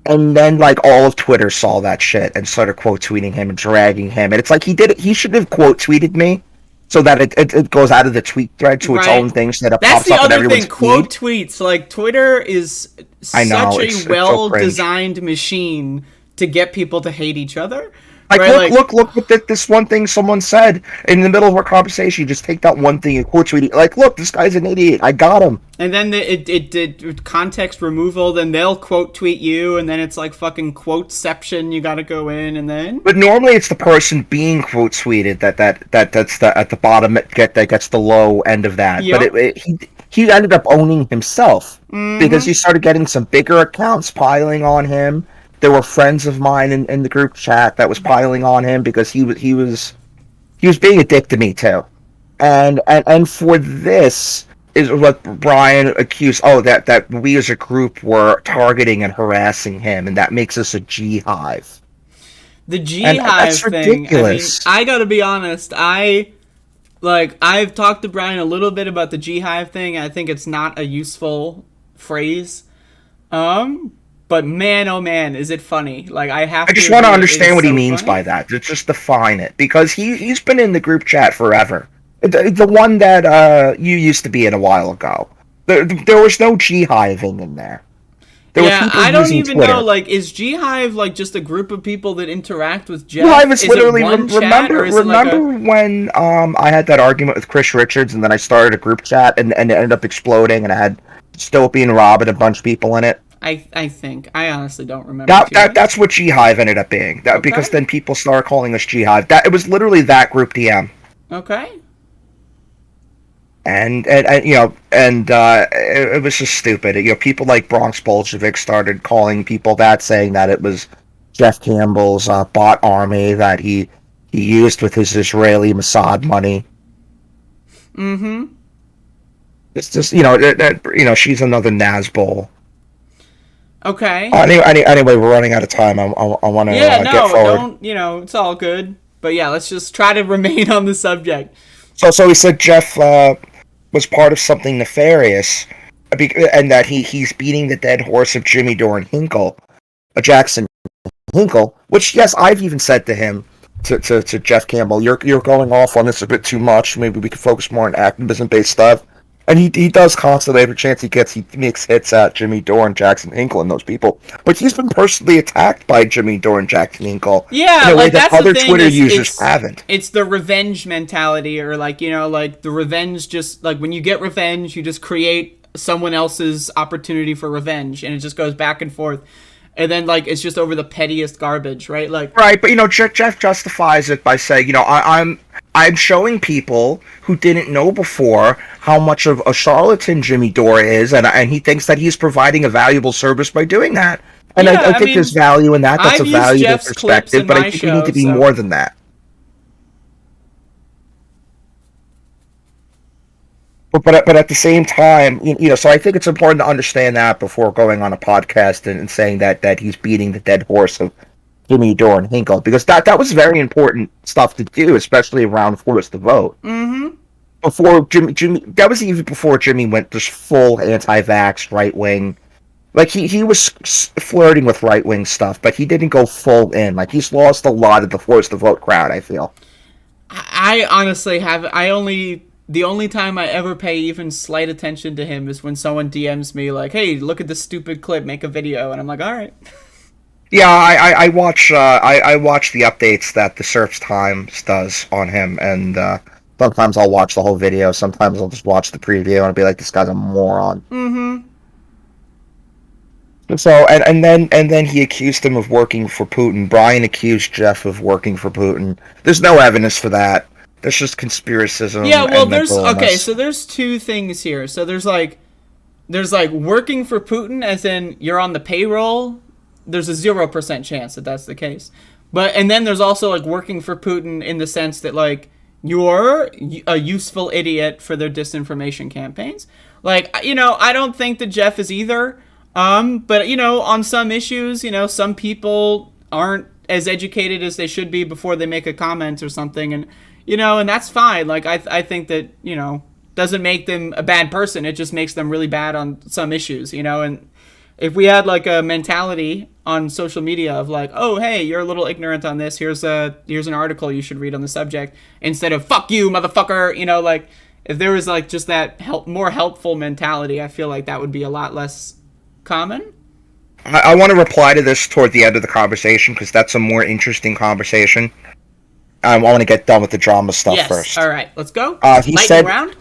And then, like, all of Twitter saw that shit and started quote tweeting him and dragging him. And it's like, he should have quote tweeted me so that it goes out of the tweet thread to its own thing, so that it pops up in everyone's feed. That's the other thing, quote tweets. Like, Twitter is such a well-designed machine to get people to hate each other. Like, right? look what this one thing someone said in the middle of our conversation. You just take that one thing and quote tweet it. Like, look, this guy's an idiot. I got him. And then it did context removal. Then they'll quote tweet you, and then it's like fucking quoteception. You got to go in, and then. But normally it's the person being quote tweeted that's at the bottom that gets the low end of that. Yep. But he ended up owning himself because he started getting some bigger accounts piling on him. There were friends of mine in the group chat that was piling on him because he was being a dick to me too, and for this is what Brian accused. Oh, that we as a group were targeting and harassing him, and that makes us a G-hive. The G-hive thing. Ridiculous. I mean, I gotta be honest. I've talked to Brian a little bit about the G-hive thing. I think it's not a useful phrase. But man, oh man, is it funny. Like, I just want to understand what he means by that. Just define it. Because he's been in the group chat forever. The one that you used to be in a while ago. There was no G-hiving in there. I don't even know, like, is G-hive, like, just a group of people that interact with Jeff? G-hive is literally, remember when I had that argument with Chris Richards, and then I started a group chat, and it ended up exploding, and I had Stopey and Rob and a bunch of people in it? I think. I honestly don't remember. That's what G-hive ended up being. Because then people started calling us G-hive. It was literally that group DM. Okay. And you know, it was just stupid. You know, people like Bronx Bolshevik started calling people that, saying that it was Jeff Campbell's bot army that he used with his Israeli Mossad money. Mm-hmm. It's just, you know, she's another Nazbol. Okay. Anyway, we're running out of time. I want to get forward. It's all good. But yeah, let's just try to remain on the subject. So he said Jeff was part of something nefarious. and that he's beating the dead horse of Jimmy Dore and Hinkle, Jackson Hinkle, which, yes, I've even said to him, to Jeff Campbell, you're going off on this a bit too much. Maybe we could focus more on activism-based stuff. And he does constantly, every chance he gets, he makes hits at Jimmy Dore and Jackson Hinkle and those people. But he's been personally attacked by Jimmy Dore and Jackson Hinkle. Yeah, in a way like that that's other the thing. Twitter users haven't. It's the revenge mentality, or like, you know, like the revenge, just like when you get revenge, you just create someone else's opportunity for revenge, and it just goes back and forth. And then, like, it's just over the pettiest garbage, right? Like, right, but, you know, Jeff justifies it by saying, you know, I'm showing people who didn't know before how much of a charlatan Jimmy Dore is, and he thinks that he's providing a valuable service by doing that. And yeah, I think there's value in that. That's I've a valuable Jeff's perspective, but I think we need to be more than that. But at the same time, you know, so I think it's important to understand that before going on a podcast and saying that he's beating the dead horse of Jimmy Dore and Hinkle, because that was very important stuff to do, especially around Force the Vote. Mm-hmm. Before Jimmy, that was even before Jimmy went just full anti-vax, right-wing. Like, he was flirting with right-wing stuff, but he didn't go full in. Like, he's lost a lot of the Force the Vote crowd, I feel. I honestly the only time I ever pay even slight attention to him is when someone DMs me like, hey, look at this stupid clip, make a video. And I'm like, all right. Yeah, I watch the updates that the Surf's Times does on him, and sometimes I'll watch the whole video, sometimes I'll just watch the preview, and I'll be like, this guy's a moron. Mm-hmm. So, and then he accused him of working for Putin. Brian accused Jeff of working for Putin. There's no evidence for that. There's just conspiracism. Yeah, well, so there's two things here. So there's like working for Putin, as in you're on the payroll. There's a 0% chance that that's the case. And then there's also like working for Putin in the sense that like you're a useful idiot for their disinformation campaigns. Like, you know, I don't think that Jeff is either. But you know, on some issues, you know, some people aren't as educated as they should be before they make a comment or something, and you know, and that's fine. Like, I think that, you know, doesn't make them a bad person. It just makes them really bad on some issues, you know. And if we had like a mentality on social media of like, oh, hey, you're a little ignorant on this, here's an article you should read on the subject, instead of fuck you, motherfucker, you know, like if there was like just that more helpful mentality, I feel like that would be a lot less common. I want to reply to this toward the end of the conversation, because that's a more interesting conversation. I want to get done with the drama stuff first. All right, let's go. He said round?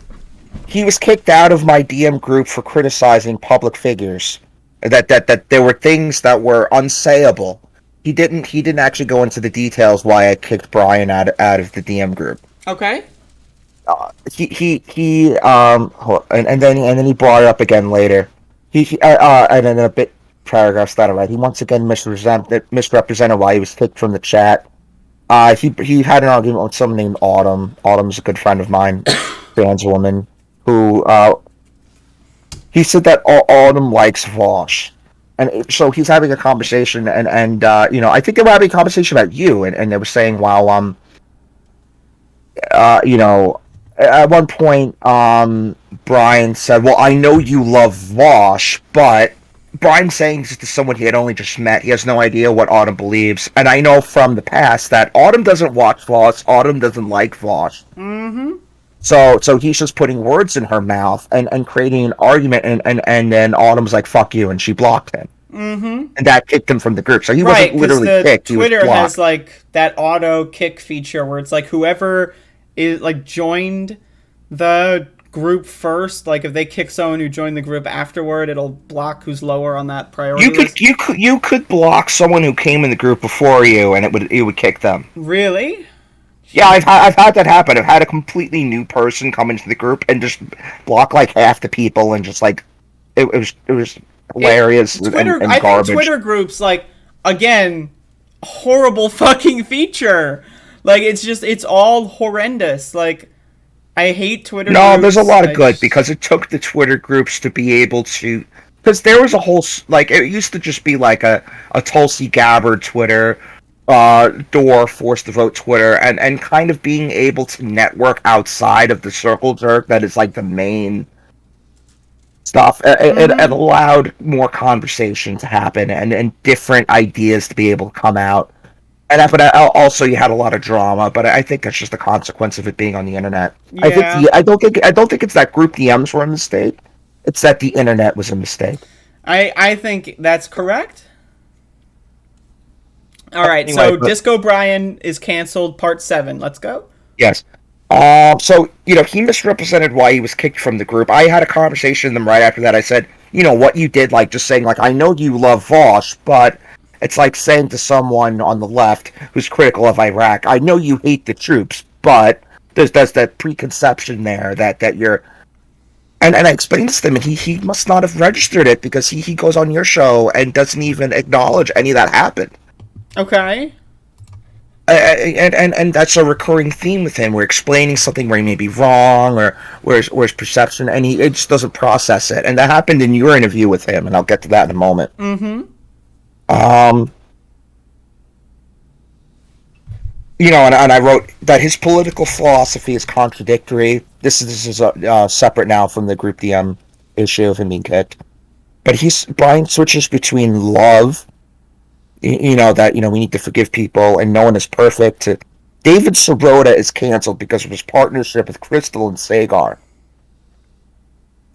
He was kicked out of my DM group for criticizing public figures. That there were things that were unsayable. He didn't actually go into the details why I kicked Brian out of the DM group. Okay. And then he brought it up again later. And then a bit paragraphs that I read. He once again misrepresented why he was kicked from the chat. He had an argument with someone named Autumn. Autumn's a good friend of mine, trans woman, who he said that Autumn likes Vosh. And so he's having a conversation, and you know, I think they were having a conversation about you, and they were saying, wow, you know, at one point, Brian said, well, I know you love Vosh, but Brian saying this to someone he had only just met, he has no idea what Autumn believes. And I know from the past that Autumn doesn't watch Vosh, Autumn doesn't like Vosh. Mm-hmm. So he's just putting words in her mouth and creating an argument, and then Autumn's like, fuck you, and she blocked him. Mm-hmm. And that kicked him from the group. So he wasn't literally kicked, he was blocked. Twitter has like that auto kick feature where it's like whoever is like joined the group first, like if they kick someone who joined the group afterward, it'll block who's lower on that priority list. You could block someone who came in the group before you, and it would kick them. Really? Yeah, I've had that happen. I've had a completely new person come into the group and just block like half the people, and just like it was hilarious and garbage. I think Twitter groups, like, again, horrible fucking feature. Like, it's all horrendous. Like, I hate Twitter groups. No, there's a lot of good, because it took the Twitter groups to be able to... Because there was a whole... Like, it used to just be like a Tulsi Gabbard Twitter, Dore Force the Vote Twitter, and kind of being able to network outside of the circle jerk that is like the main stuff. It allowed more conversation to happen and different ideas to be able to come out. But also you had a lot of drama. But I think that's just a consequence of it being on the internet. Yeah. I don't think it's that group DMs were a mistake. It's that the internet was a mistake. I think that's correct. All right, Anyway, so Disco Brian is canceled, part 7. Let's go. Yes. So, he misrepresented why he was kicked from the group. I had a conversation with him right after that. I said, what you did, just saying, I know you love Vosh, but it's like saying to someone on the left who's critical of Iraq, I know you hate the troops, but there's that preconception there that you're... And I explained this to him, and he must not have registered it because he goes on your show and doesn't even acknowledge any of that happened. Okay. And that's a recurring theme with him. We're explaining something where he may be wrong or where his perception, and he just doesn't process it. And that happened in your interview with him, and I'll get to that in a moment. Mm-hmm. And I wrote that his political philosophy is contradictory. This is separate now from the group DM issue of him being kicked. But Brian switches between love, that we need to forgive people and no one is perfect, to David Sirota is canceled because of his partnership with Crystal and Sagar.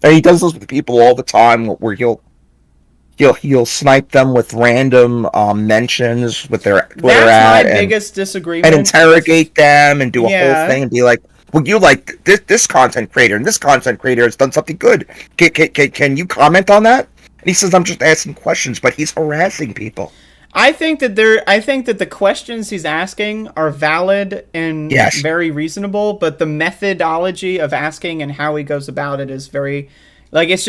And he does this with people all the time where he'll snipe them with random mentions with their Twitter That's my biggest disagreement. And interrogate them and do a whole thing and be like, well, you like this content creator and this content creator has done something good. Can you comment on that? And he says, I'm just asking questions, but he's harassing people. I think that the questions he's asking are valid and very reasonable, but the methodology of asking and how he goes about it is very, it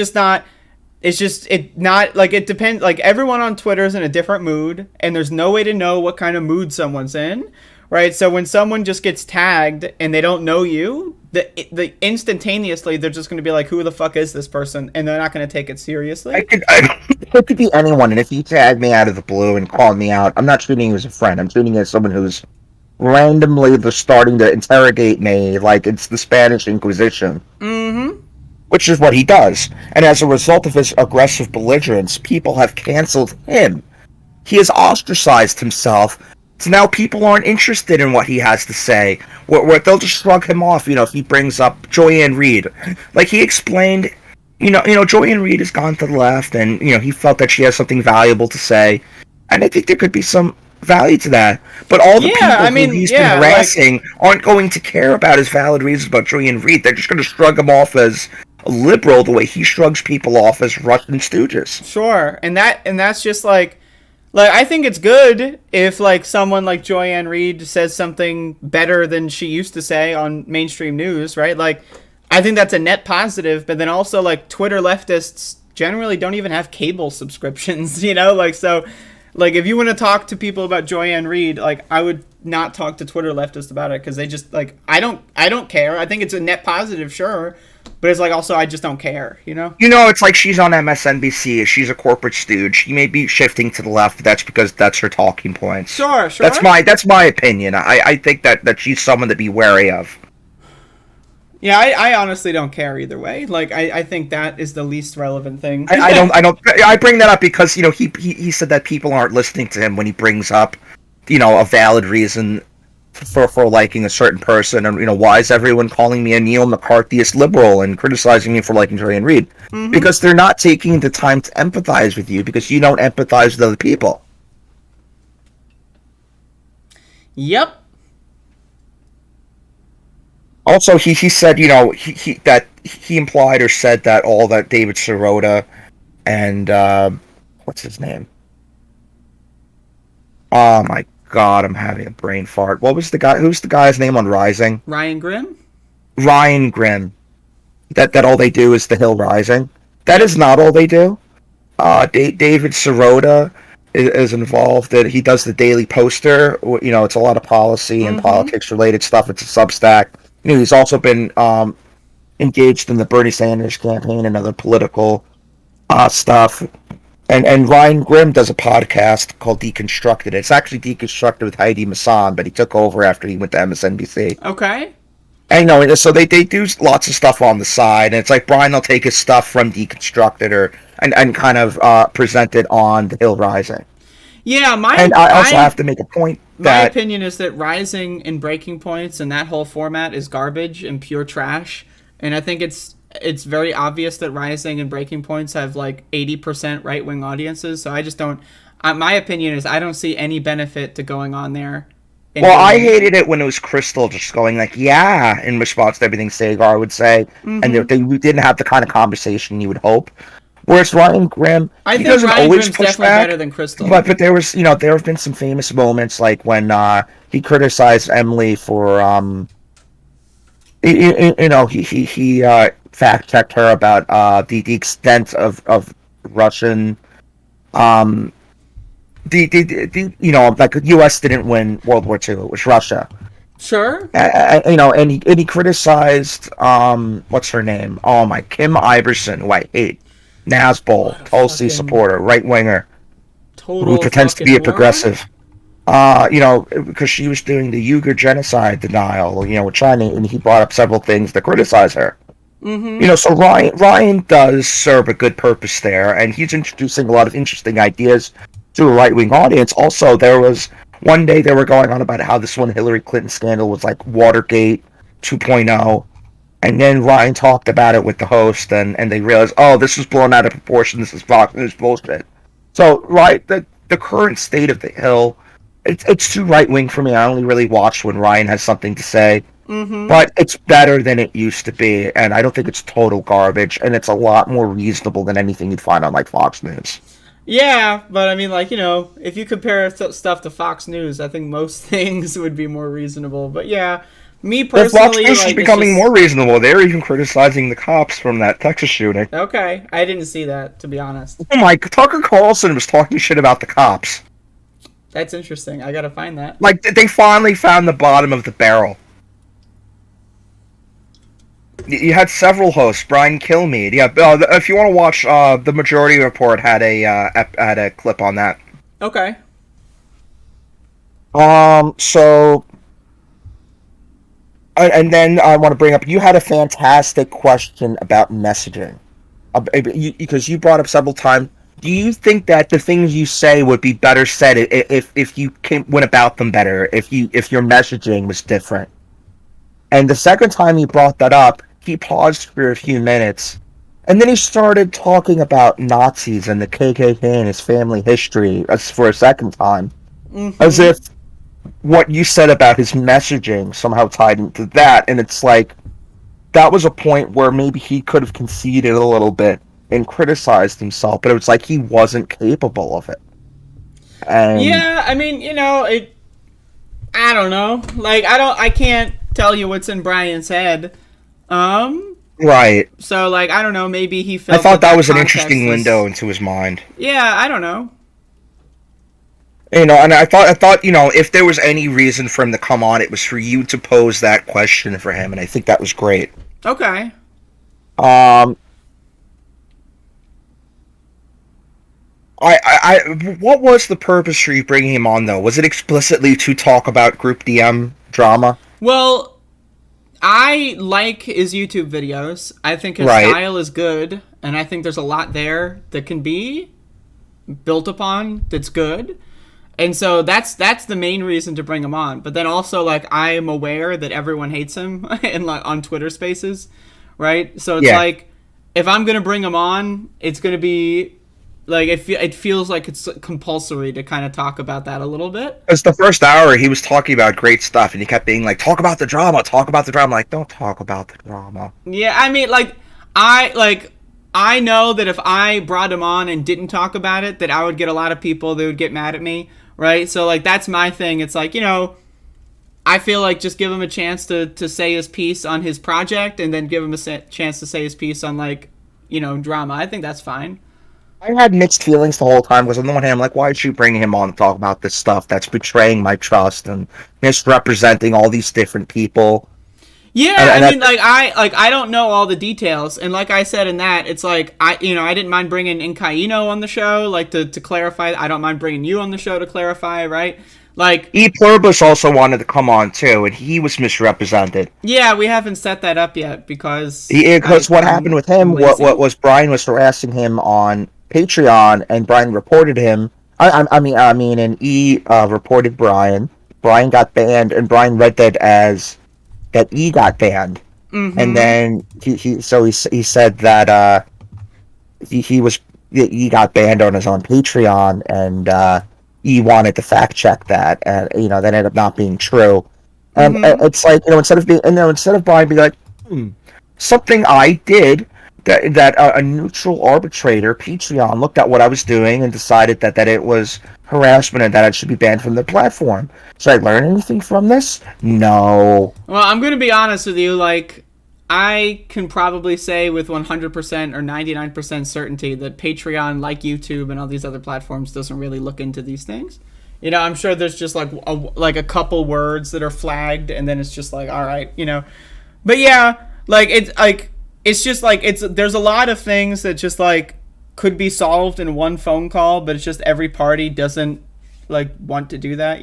depends, everyone on Twitter is in a different mood, and there's no way to know what kind of mood someone's in, right? So when someone just gets tagged and they don't know you, the instantaneously they're just going to be like, who the fuck is this person? And they're not going to take it seriously. It could be anyone, and if you tag me out of the blue and call me out, I'm not treating you as a friend. I'm treating you as someone who's randomly starting to interrogate me like it's the Spanish Inquisition. Mm-hmm. Which is what he does. And as a result of his aggressive belligerence, people have canceled him. He has ostracized himself. So now people aren't interested in what he has to say. Where they'll just shrug him off, if he brings up Joyanne Reid. Like he explained, Joyanne Reid has gone to the left, and, he felt that she has something valuable to say. And I think there could be some value to that. But all the people he's been harassing aren't going to care about his valid reasons about Joyanne Reid. They're just going to shrug him off as a liberal the way he shrugs people off as Russian stooges. Sure. And that's just I think it's good if someone like Joyanne Reid says something better than she used to say on mainstream news, right? I think that's a net positive, but then also Twitter leftists generally don't even have cable subscriptions, so if you want to talk to people about Joyanne Reid, I would not talk to Twitter leftists about it because they just I don't care. I think it's a net positive, sure. But it's also I just don't care, It's like she's on MSNBC. She's a corporate stooge. She may be shifting to the left, but that's because that's her talking points. Sure. That's my opinion. I think that she's someone to be wary of. Yeah, I honestly don't care either way. I think that is the least relevant thing. I bring that up because he said that people aren't listening to him when he brings up a valid reason for liking a certain person, and why is everyone calling me a neo-McCarthyist liberal and criticizing me for liking Joyanne Reid? Mm-hmm. Because they're not taking the time to empathize with you because you don't empathize with other people. Yep. Also, he said, that he implied or said that all that David Sirota and what's his name? Oh my God, I'm having a brain fart. Who's the guy's name on Rising? Ryan Grimm. That all they do is The Hill Rising. That is not all they do. David Sirota is involved. That he does the Daily Poster. It's a lot of policy and politics related stuff. It's a Substack. He's also been engaged in the Bernie Sanders campaign and other political stuff. And Ryan Grimm does a podcast called Deconstructed. It's actually Deconstructed with Heidi Masson, but he took over after he went to MSNBC. Okay. And so they do lots of stuff on the side, and it's like Brian will take his stuff from Deconstructed and kind of present it on The Hill Rising. Yeah, and I also have to make a point my opinion is that Rising and Breaking Points and that whole format is garbage and pure trash. And I think it's very obvious that Rising and Breaking Points have like 80% right-wing audiences. So I just don't. My opinion is I don't see any benefit to going on there. Well, I hated it when it was Crystal just going like, yeah, in response to everything Sagar would say. And we didn't have the kind of conversation you would hope. Whereas Ryan Grimm, he doesn't always push back, better than Crystal. But there was, there have been some famous moments like when he criticized Emily for, he fact checked her about the extent of Russian, like the U.S. didn't win World War II; it was Russia. Sure. And he criticized what's her name? Oh my, Kim Iverson, who I hate. Nazbol, Tulsi supporter, right winger, who pretends to be a progressive. Because she was doing the Uyghur genocide denial, with China, and he brought up several things to criticize her. So Ryan does serve a good purpose there, and he's introducing a lot of interesting ideas to a right wing audience. Also, there was one day they were going on about how this one Hillary Clinton scandal was like Watergate 2.0. And then Ryan talked about it with the host, and they realized, oh, this was blown out of proportion. This is Fox News bullshit. So, the current state of the Hill, it's too right wing for me. I only really watch when Ryan has something to say. But it's better than it used to be, and I don't think it's total garbage. And it's a lot more reasonable than anything you'd find on like Fox News. Yeah, but I mean, if you compare stuff to Fox News, I think most things would be more reasonable. But yeah. Me personally, Fox News is becoming more reasonable. They're even criticizing the cops from that Texas shooting. Okay, I didn't see that, to be honest. Oh my, Tucker Carlson was talking shit about the cops. That's interesting. I gotta find that. Like, they finally found the bottom of the barrel. You had several hosts, Brian Kilmeade. Yeah, if you want to watch, the Majority Report had a clip on that. Okay. So... And then I want to bring up, you had a fantastic question about messaging. Because you brought up several times, do you think that the things you say would be better said if you went about them better, if your messaging was different? And the second time he brought that up, he paused for a few minutes, and then he started talking about Nazis and the KKK and his family history for a second time, as if what you said about his messaging somehow tied into that. And it's like, that was a point where maybe he could have conceded a little bit and criticized himself, but it was like he wasn't capable of it. And yeah, I mean, I don't know. Like, I can't tell you what's in Brian's head. Right. So, like, I don't know, maybe he felt... I thought that was an interesting window into his mind. Yeah, I don't know. And I thought, if there was any reason for him to come on, it was for you to pose that question for him, and I think that was great. Okay. What was the purpose for you bringing him on, though? Was it explicitly to talk about Group DM drama? Well, I like his YouTube videos. I think his style is good, and I think there's a lot there that can be built upon that's good. And so that's the main reason to bring him on. But then also, like, I am aware that everyone hates him on Twitter Spaces, right? So it's like, if I'm going to bring him on, it's going to be, like, it feels like it's compulsory to kind of talk about that a little bit. Because the first hour, he was talking about great stuff, and he kept being like, talk about the drama, talk about the drama. Like, don't talk about the drama. Yeah, I mean, I know that if I brought him on and didn't talk about it, that I would get a lot of people that would get mad at me. Right, so like that's my thing. It's like, I feel like just give him a chance to say his piece on his project, and then give him a chance to say his piece on, like, drama. I think that's fine. I had mixed feelings the whole time, because on the one hand, I'm like, why is you bringing him on to talk about this stuff that's betraying my trust and misrepresenting all these different people? Yeah, I don't know all the details, and like I said in that, it's like I didn't mind bringing Incaino on the show, like to clarify. I don't mind bringing you on the show to clarify, right? Like, E. Pluribus also wanted to come on too, and he was misrepresented. yeah, we haven't set that up yet because Because what I'm happened with him, what lazy. was Brian was harassing him on Patreon, and Brian reported him. And E reported Brian. Brian got banned, and Brian read that as that E got banned, and then he said that he got banned on his own Patreon, and E wanted to fact check that, and that ended up not being true. And it's like, instead of Brian being like, something I did that a neutral arbitrator, Patreon, looked at what I was doing and decided that it was harassment and that I should be banned from the platform. Should I learn anything from this? No. Well, I'm going to be honest with you. Like, I can probably say with 100% or 99% certainty that Patreon, like YouTube and all these other platforms, doesn't really look into these things. I'm sure there's just like a couple words that are flagged, and then it's just like, all right, But yeah, it's just like there's a lot of things that just like could be solved in one phone call, but it's just every party doesn't want to do that,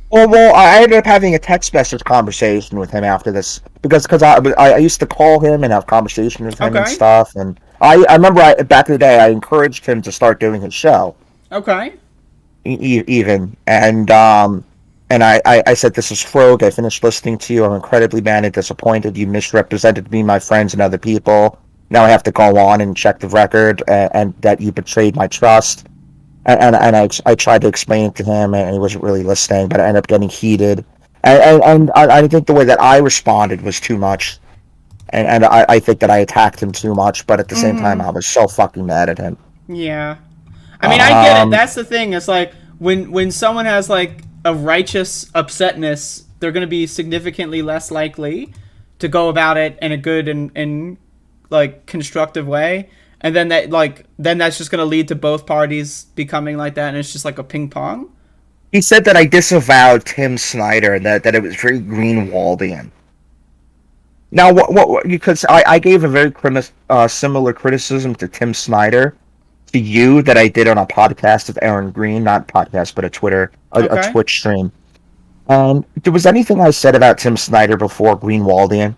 Well, I ended up having a text message conversation with him after this because I used to call him and have conversations with him and stuff, and I remember back in the day I encouraged him to start doing his show. Okay. Even and I said, "This is Frog. I finished listening to you. I'm incredibly mad and disappointed. You misrepresented me, my friends, and other people. Now I have to go on and check the record, and that you betrayed my trust." And I tried to explain it to him, and he wasn't really listening. But I ended up getting heated, and I think the way that I responded was too much, and I think that I attacked him too much. But at the same time, I was so fucking mad at him. Yeah, I mean, I get it. That's the thing. It's like when someone has like a righteous upsetness, they're going to be significantly less likely to go about it in a good and like constructive way. And then that's just going to lead to both parties becoming like that, and it's just like a ping pong. He said that I disavowed Tim Snyder and that it was very Greenwaldian. Now, what because I gave a very similar criticism to Tim Snyder to you that I did on a podcast with Aaron Green, not podcast, but a Twitch stream. And was anything I said about Tim Snyder before Greenwaldian?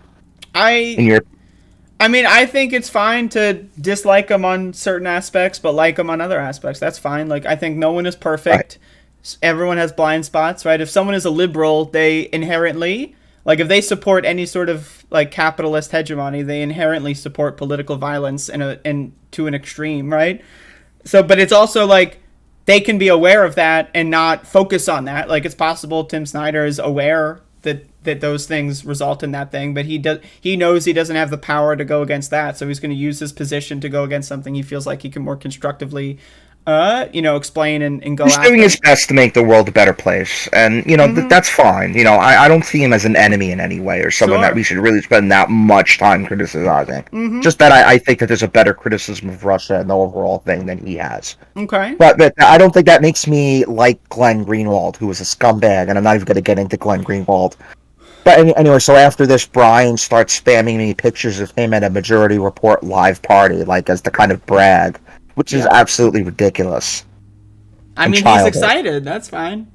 I mean, I think it's fine to dislike him on certain aspects, but like him on other aspects. That's fine. Like, I think no one is perfect. Right. Everyone has blind spots, right? If someone is a liberal, they inherently, like, if they support any sort of like capitalist hegemony, they inherently support political violence and to an extreme, right? So, but it's also like they can be aware of that and not focus on that. Like, it's possible Tim Snyder is aware that those things result in that thing, but he knows he doesn't have the power to go against that, so he's going to use his position to go against something he feels like he can more constructively explain and go after. He's doing his best to make the world a better place, and that's fine. I don't see him as an enemy in any way or someone that we should really spend that much time criticizing. Just that I think that there's a better criticism of Russia and the overall thing than he has. Okay. But I don't think that makes me like Glenn Greenwald, who was a scumbag, and I'm not even going to get into Glenn Greenwald. But anyway, so after this, Brian starts spamming me pictures of him at a Majority Report live party, like as the kind of brag, which is absolutely ridiculous. I mean, he's excited. That's fine.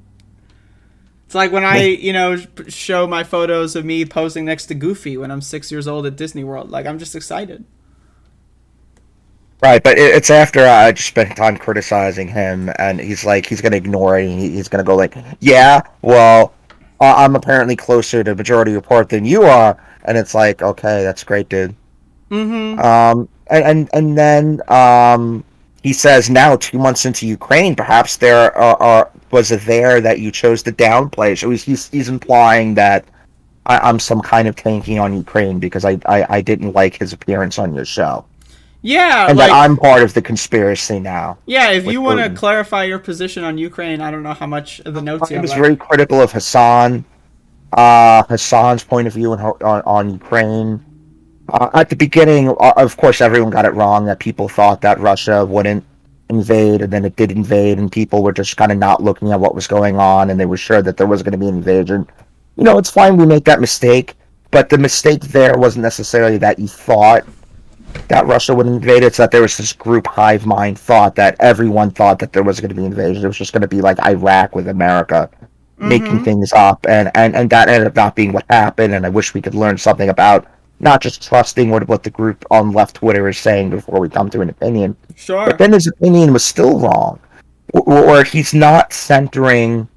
It's like when I, show my photos of me posing next to Goofy when I'm 6 years old at Disney World. Like, I'm just excited. Right, but it's after I just spent time criticizing him, and he's going to ignore it, and he's going to go like, yeah, well, I'm apparently closer to Majority Report than you are, and it's like, okay, that's great, dude. And then he says, now 2 months into Ukraine, perhaps there was a there that you chose to downplay. So he's implying that I'm some kind of tanking on Ukraine because I didn't like his appearance on your show. Yeah, and that I'm part of the conspiracy now. Yeah, if you want to clarify your position on Ukraine, I don't know how much of the notes you have. I was very critical of Hassan's point of view on Ukraine. At the beginning, of course, everyone got it wrong, that people thought that Russia wouldn't invade, and then it did invade, and people were just kind of not looking at what was going on, and they were sure that there was going to be an invasion. It's fine we make that mistake, but the mistake there wasn't necessarily that you thought that Russia would invade. It's that there was this group hive mind thought that everyone thought that there was going to be invasion. It was just going to be like Iraq with America making things up, and that ended up not being what happened. And I wish we could learn something about not just trusting what the group on left Twitter is saying before we come to an opinion. Sure. But then his opinion was still wrong, or he's not centering.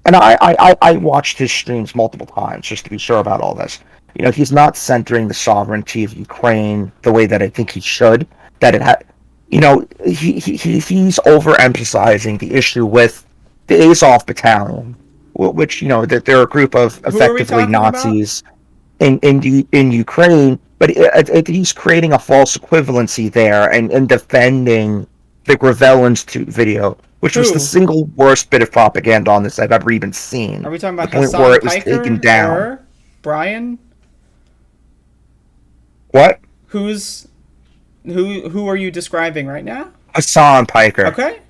And I watched his streams multiple times just to be sure about all this. He's not centering the sovereignty of Ukraine the way that I think he should. That it had, he's overemphasizing the issue with the Azov Battalion, which that they're a group of effectively Nazis in Ukraine. But he's creating a false equivalency there and defending the Gravel Institute video, which was the single worst bit of propaganda on this I've ever even seen. Are we talking about the point Hassan where it was Piker taken down? or Brian? What? Who are you describing right now? Hassan Piker. Okay.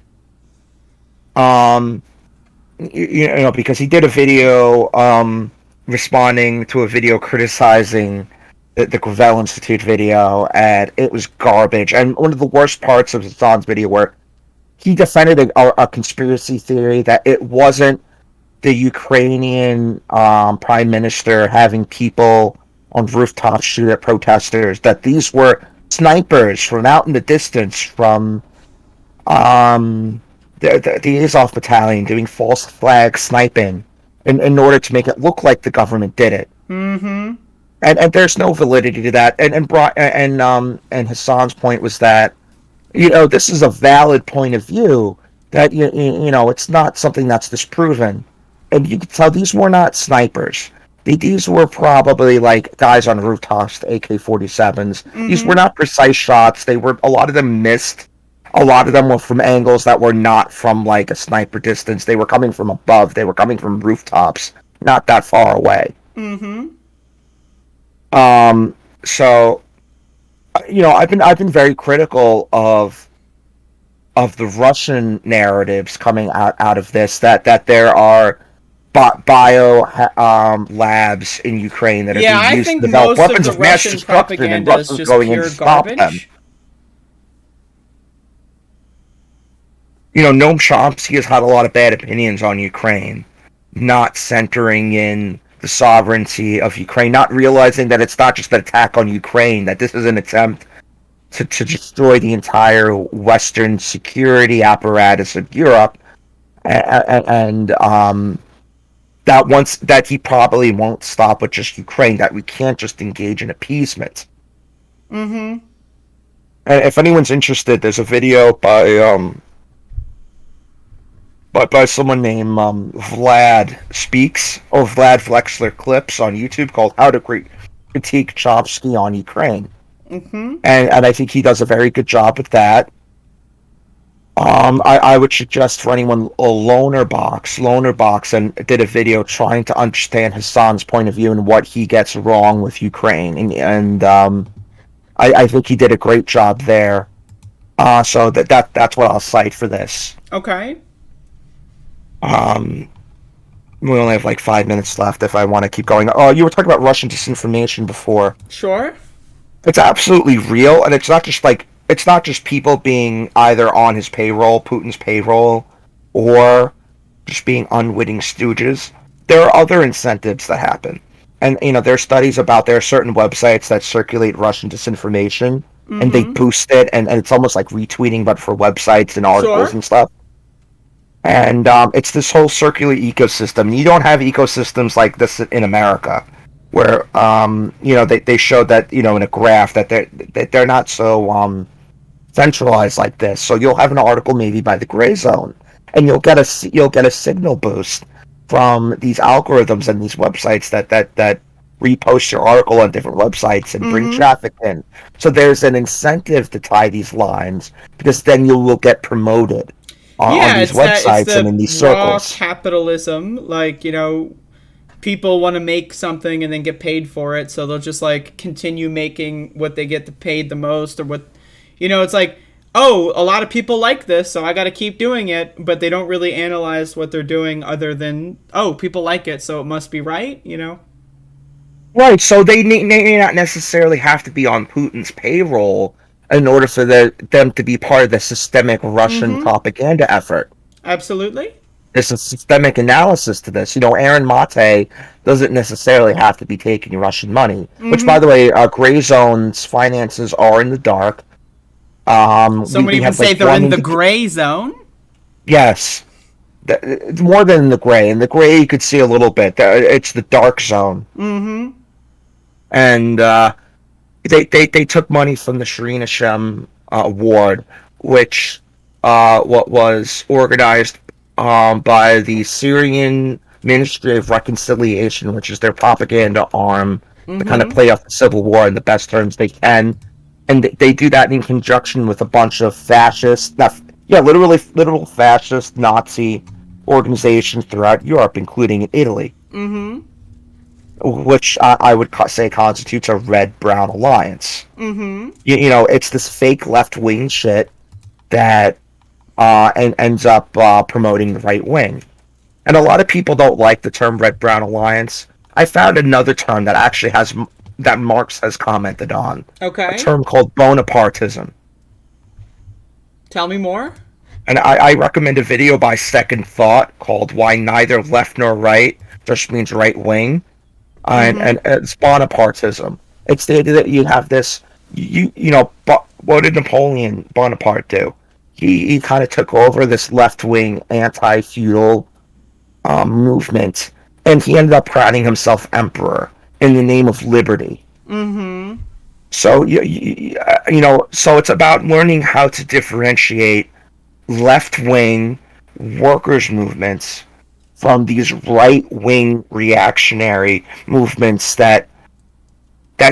Because he did a video responding to a video criticizing the Gravel Institute video, and it was garbage. And one of the worst parts of Hassan's video where he defended a conspiracy theory that it wasn't the Ukrainian prime minister having people on rooftops shoot at protesters, that these were snipers from out in the distance from the Azov Battalion doing false flag sniping in order to make it look like the government did it. Mm-hmm. And there's no validity to that. And Hassan's point was that this is a valid point of view, that it's not something that's disproven. And you can tell these were not snipers. These were probably like guys on rooftops, the AK-47s. Mm-hmm. These were not precise shots. A lot of them missed. A lot of them were from angles that were not from like a sniper distance. They were coming from above. They were coming from rooftops, not that far away. Mm-hmm. So, I've been very critical of the Russian narratives coming out of this, that there are bio labs in Ukraine that are being used to develop weapons of mass destruction, and Russia's going in to stop them. Noam Chomsky has had a lot of bad opinions on Ukraine, not centering in the sovereignty of Ukraine, not realizing that it's not just an attack on Ukraine, that this is an attempt to destroy the entire Western security apparatus of Europe, and that he probably won't stop with just Ukraine, that we can't just engage in appeasement. Mm-hmm. And if anyone's interested, there's a video by someone named Vlad Speaks, or Vlad Flexler Clips on YouTube, called How to Critique Chomsky on Ukraine. Mm-hmm. And I think he does a very good job with that. I would suggest for anyone Lonerbox, and did a video trying to understand Hassan's point of view and what he gets wrong with Ukraine, and I think he did a great job there. So that's what I'll cite for this. Okay. We only have like 5 minutes left if I want to keep going. Oh, you were talking about Russian disinformation before. Sure. It's absolutely real, and it's not just people being either on his payroll, Putin's payroll, or just being unwitting stooges. There are other incentives that happen. And, there are studies about there are certain websites that circulate Russian disinformation, mm-hmm. and they boost it, and it's almost like retweeting, but for websites and articles and stuff. And it's this whole circular ecosystem. You don't have ecosystems like this in America, where they showed that in a graph that they're not so centralized like this. So you'll have an article maybe by the Gray Zone, and you'll get a signal boost from these algorithms and these websites that repost your article on different websites and bring traffic in. So there's an incentive to tie these lines, because then you will get promoted on these websites and in these circles. Raw capitalism, like, people want to make something and then get paid for it, so they'll just like continue making what they get paid the most, or what, it's like, oh, a lot of people like this, so I got to keep doing it, but they don't really analyze what they're doing other than, oh, people like it, so it must be right, Yeah, Right, so they may not necessarily have to be on Putin's payroll in order for them to be part of the systemic Russian propaganda effort. Absolutely. There's a systemic analysis to this. Aaron Mate doesn't necessarily have to be taking Russian money, which, by the way, Gray Zone's finances are in the dark. Some would even say they're in the gray zone. Yes. More than in the gray. In the gray, you could see a little bit. It's the dark zone. Mm-hmm. And they took money from the Shireen Hashem Award, which what was organized by the Syrian Ministry of Reconciliation, which is their propaganda arm, to kind of play off the civil war in the best terms they can. And they do that in conjunction with a bunch of fascist, literal fascist Nazi organizations throughout Europe, including in Italy. Mm-hmm. Which I would say constitutes a red-brown alliance. Mm-hmm. It's this fake left-wing shit that ends up promoting the right wing. And a lot of people don't like the term red-brown alliance. I found another term that actually that Marx has commented on. Okay. A term called Bonapartism. Tell me more. And I recommend a video by Second Thought called Why Neither Left Nor Right Just Means Right Wing. And it's Bonapartism. It's the idea that you have this, what did Napoleon Bonaparte do? He kind of took over this left-wing anti-feudal movement, and he ended up crowning himself emperor in the name of liberty. Mm-hmm. So, so it's about learning how to differentiate left-wing workers' movements from these right-wing reactionary movements that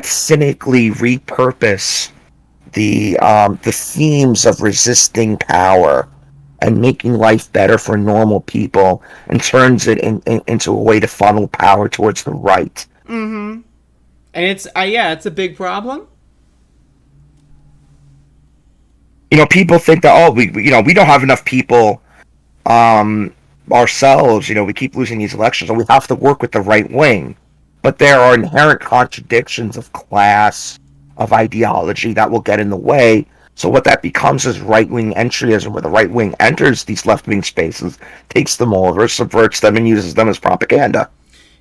cynically repurpose the themes of resisting power and making life better for normal people, and turns it into a way to funnel power towards the right. Mm-hmm. And it's a big problem. People think that we don't have enough people ourselves. We keep losing these elections, and we have to work with the right wing. But there are inherent contradictions of class, of ideology that will get in the way. So what that becomes is right-wing entryism, where the right wing enters these left-wing spaces, takes them over, subverts them, and uses them as propaganda.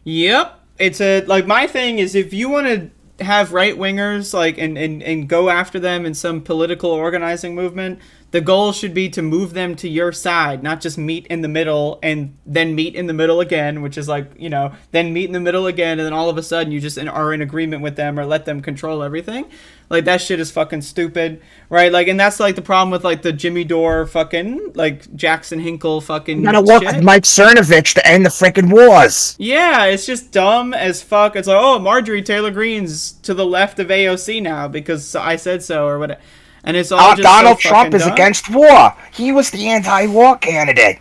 Yep. It's my thing is, if you want to have right-wingers and go after them in some political organizing movement, the goal should be to move them to your side, not just meet in the middle and then meet in the middle again, which is then meet in the middle again, and then all of a sudden you just are in agreement with them or let them control everything. That shit is fucking stupid, right? And that's the problem with the Jimmy Dore fucking Jackson Hinkle fucking. You gotta work with Mike Cernovich to end the freaking wars. Yeah, it's just dumb as fuck. It's Marjorie Taylor Greene's to the left of AOC now because I said so or whatever. And it's all just Donald so Trump is dumb. against war. He was the anti-war candidate.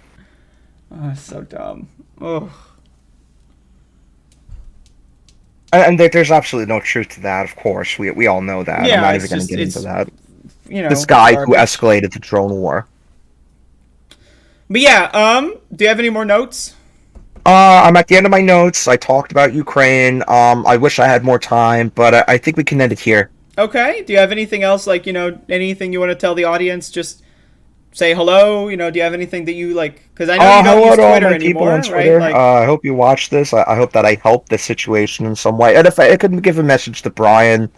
Oh, it's so dumb. Oh. And there's absolutely no truth to that, of course. We all know that. Yeah, I'm not even going to get into that. This guy who escalated the drone war. But yeah, do you have any more notes? I'm at the end of my notes. I talked about Ukraine. I wish I had more time, but I think we can end it here. Okay. Do you have anything else, anything you want to tell the audience? Just say hello. Do you have anything that you because I know you don't use Twitter anymore, on Twitter. right? I hope you watch this. I hope that I helped the situation in some way. And if I could give a message to Brian,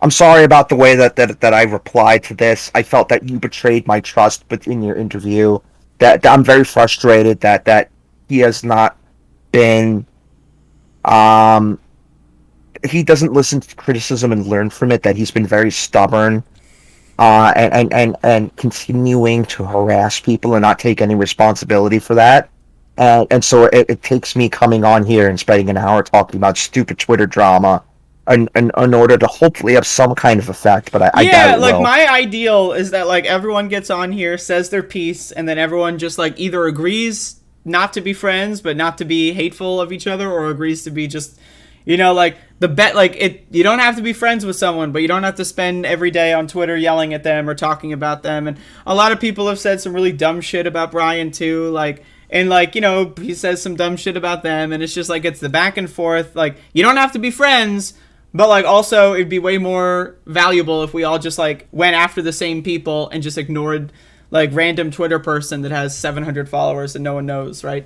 I'm sorry about the way that I replied to this. I felt that you betrayed my trust, but in your interview, that I'm very frustrated that he has not been. He doesn't listen to criticism and learn from it. That he's been very stubborn, and continuing to harass people and not take any responsibility for that. And so it takes me coming on here and spending an hour talking about stupid Twitter drama, in order to hopefully have some kind of effect. But I doubt it will. My ideal is that everyone gets on here, says their piece, and then everyone just either agrees not to be friends but not to be hateful of each other, or agrees to be just. You don't have to be friends with someone, but you don't have to spend every day on Twitter yelling at them or talking about them. And a lot of people have said some really dumb shit about Brian too. And, like, you know, he says some dumb shit about them, and it's just, like, it's the back and forth. Like, you don't have to be friends, but, like, also it'd be way more valuable if we all just, like, went after the same people and just ignored, like, random Twitter person that has 700 followers and no one knows, right?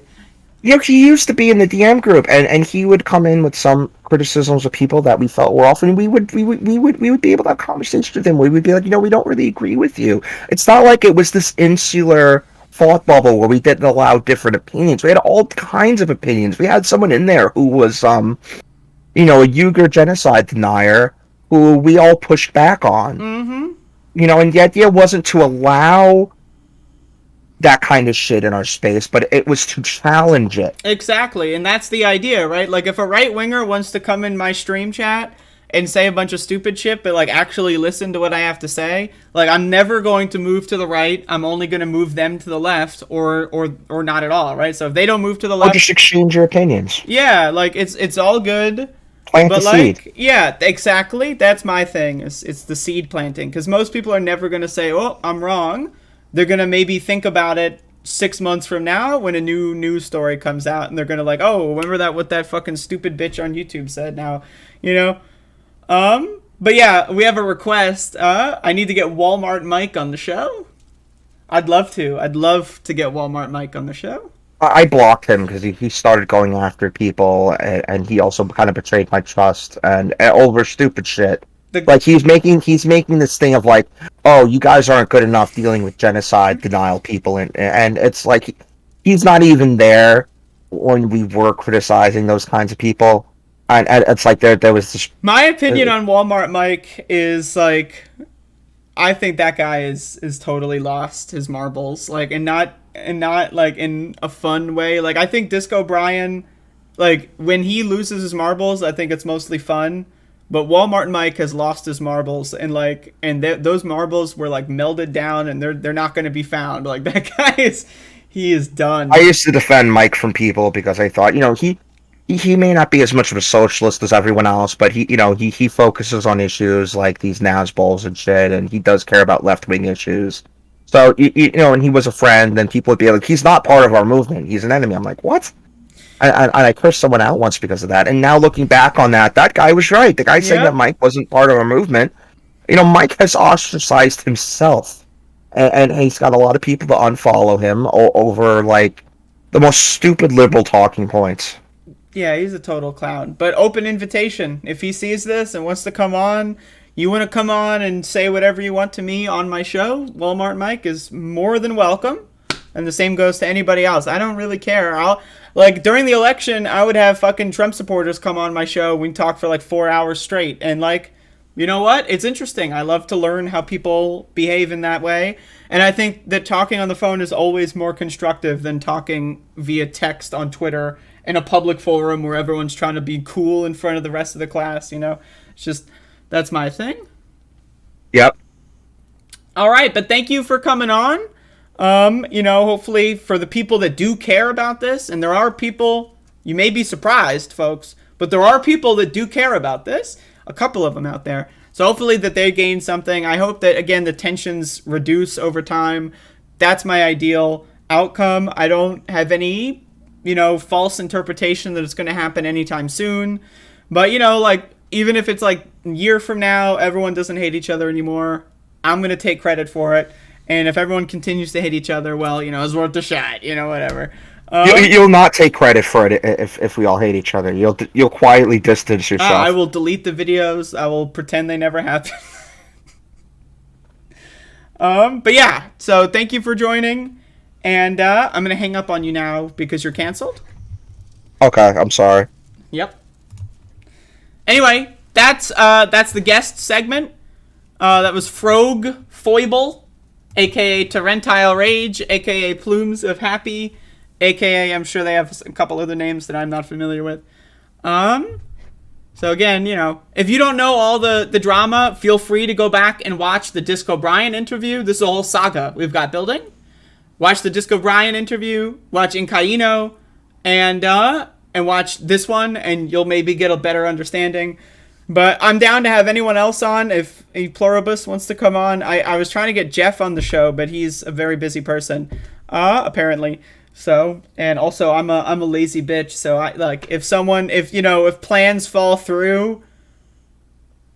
You know, he used to be in the DM group, and he would come in with some criticisms of people that we felt were off, and we would be able to have conversations with him. We would be like, you know, we don't really agree with you. It's not like it was this insular thought bubble where we didn't allow different opinions. We had all kinds of opinions. We had someone in there who was, you know, a Uyghur genocide denier who we all pushed back on. Mm-hmm. You know, and the idea wasn't to allow that kind of shit in our space, but it was to challenge it. Exactly, and that's the idea, right? Like, if a right-winger wants to come in my stream chat and say a bunch of stupid shit, but, like, actually listen to what I have to say, like, I'm never going to move to the right. I'm only going to move them to the left, or not at all, right? So if they don't move to the left... Or just exchange your opinions. Yeah, like, it's all good. Plant but, the like, seed. Yeah, exactly. That's my thing. It's the seed planting. Because most people are never going to say, oh, I'm wrong. They're going to maybe think about it 6 months from now when a new news story comes out, and they're going to like, oh, remember what that fucking stupid bitch on YouTube said now, you know? But yeah, we have a request. I need to get Walmart Mike on the show. I'd love to get Walmart Mike on the show. I blocked him because he started going after people, and he also kind of betrayed my trust and over stupid shit. Like, he's making this thing of like, oh, you guys aren't good enough dealing with genocide denial people, and it's like he's not even there when we were criticizing those kinds of people, and it's like there was this. My opinion on Walmart Mike is like, I think that guy is totally lost his marbles, like, and not like in a fun way. Like, I think Disco Brian, like, when he loses his marbles, I think it's mostly fun. But Walmart Mike has lost his marbles, and like, those marbles were like melded down, and they're not going to be found. Like, that guy he is done. I used to defend Mike from people because I thought, you know, he may not be as much of a socialist as everyone else, but he focuses on issues like these Nazbols and shit, and he does care about left-wing issues. So you know, and he was a friend, and people would be like, he's not part of our movement, he's an enemy. I'm like, what? I cursed someone out once because of that, and now looking back on that guy was right. The guy saying that Mike wasn't part of our movement, you know, Mike has ostracized himself, and he's got a lot of people to unfollow him over like the most stupid liberal talking points. Yeah, he's a total clown. But open invitation. If he sees this and wants to come on, you want to come on and say whatever you want to me on my show, Walmart Mike is more than welcome. And the same goes to anybody else. I don't really care. Like, during the election, I would have fucking Trump supporters come on my show. We'd talk for like 4 hours straight. And like, you know what? It's interesting. I love to learn how people behave in that way. And I think that talking on the phone is always more constructive than talking via text on Twitter in a public forum where everyone's trying to be cool in front of the rest of the class, you know? It's just, that's my thing. Yep. All right, but thank you for coming on. You know, hopefully for the people that do care about this, and there are people, you may be surprised, folks, but there are people that do care about this, a couple of them out there. So hopefully that they gain something. I hope that, again, the tensions reduce over time. That's my ideal outcome. I don't have any, you know, false interpretation that it's going to happen anytime soon. But, you know, like, even if it's like a year from now, everyone doesn't hate each other anymore, I'm going to take credit for it. And if everyone continues to hate each other, well, you know, it's worth a shot, you know, whatever. You'll not take credit for it if we all hate each other. You'll quietly distance yourself. I will delete the videos. I will pretend they never happened. But yeah, so thank you for joining. And I'm going to hang up on you now because you're canceled. Okay, I'm sorry. Yep. Anyway, that's the guest segment. That was Frog Foible, a.k.a. Torrentile Rage, a.k.a. Plumes of Happy, a.k.a. I'm sure they have a couple other names that I'm not familiar with. So again, you know, if you don't know all the drama, feel free to go back and watch the Disco Brian interview. This is a whole saga we've got building. Watch the Disco Brian interview, watch Incaino, and watch this one, and you'll maybe get a better understanding. But I'm down to have anyone else on if a pluribus wants to come on. I was trying to get Jeff on the show, but he's a very busy person, apparently. So, and also I'm a lazy bitch. So I like if plans fall through,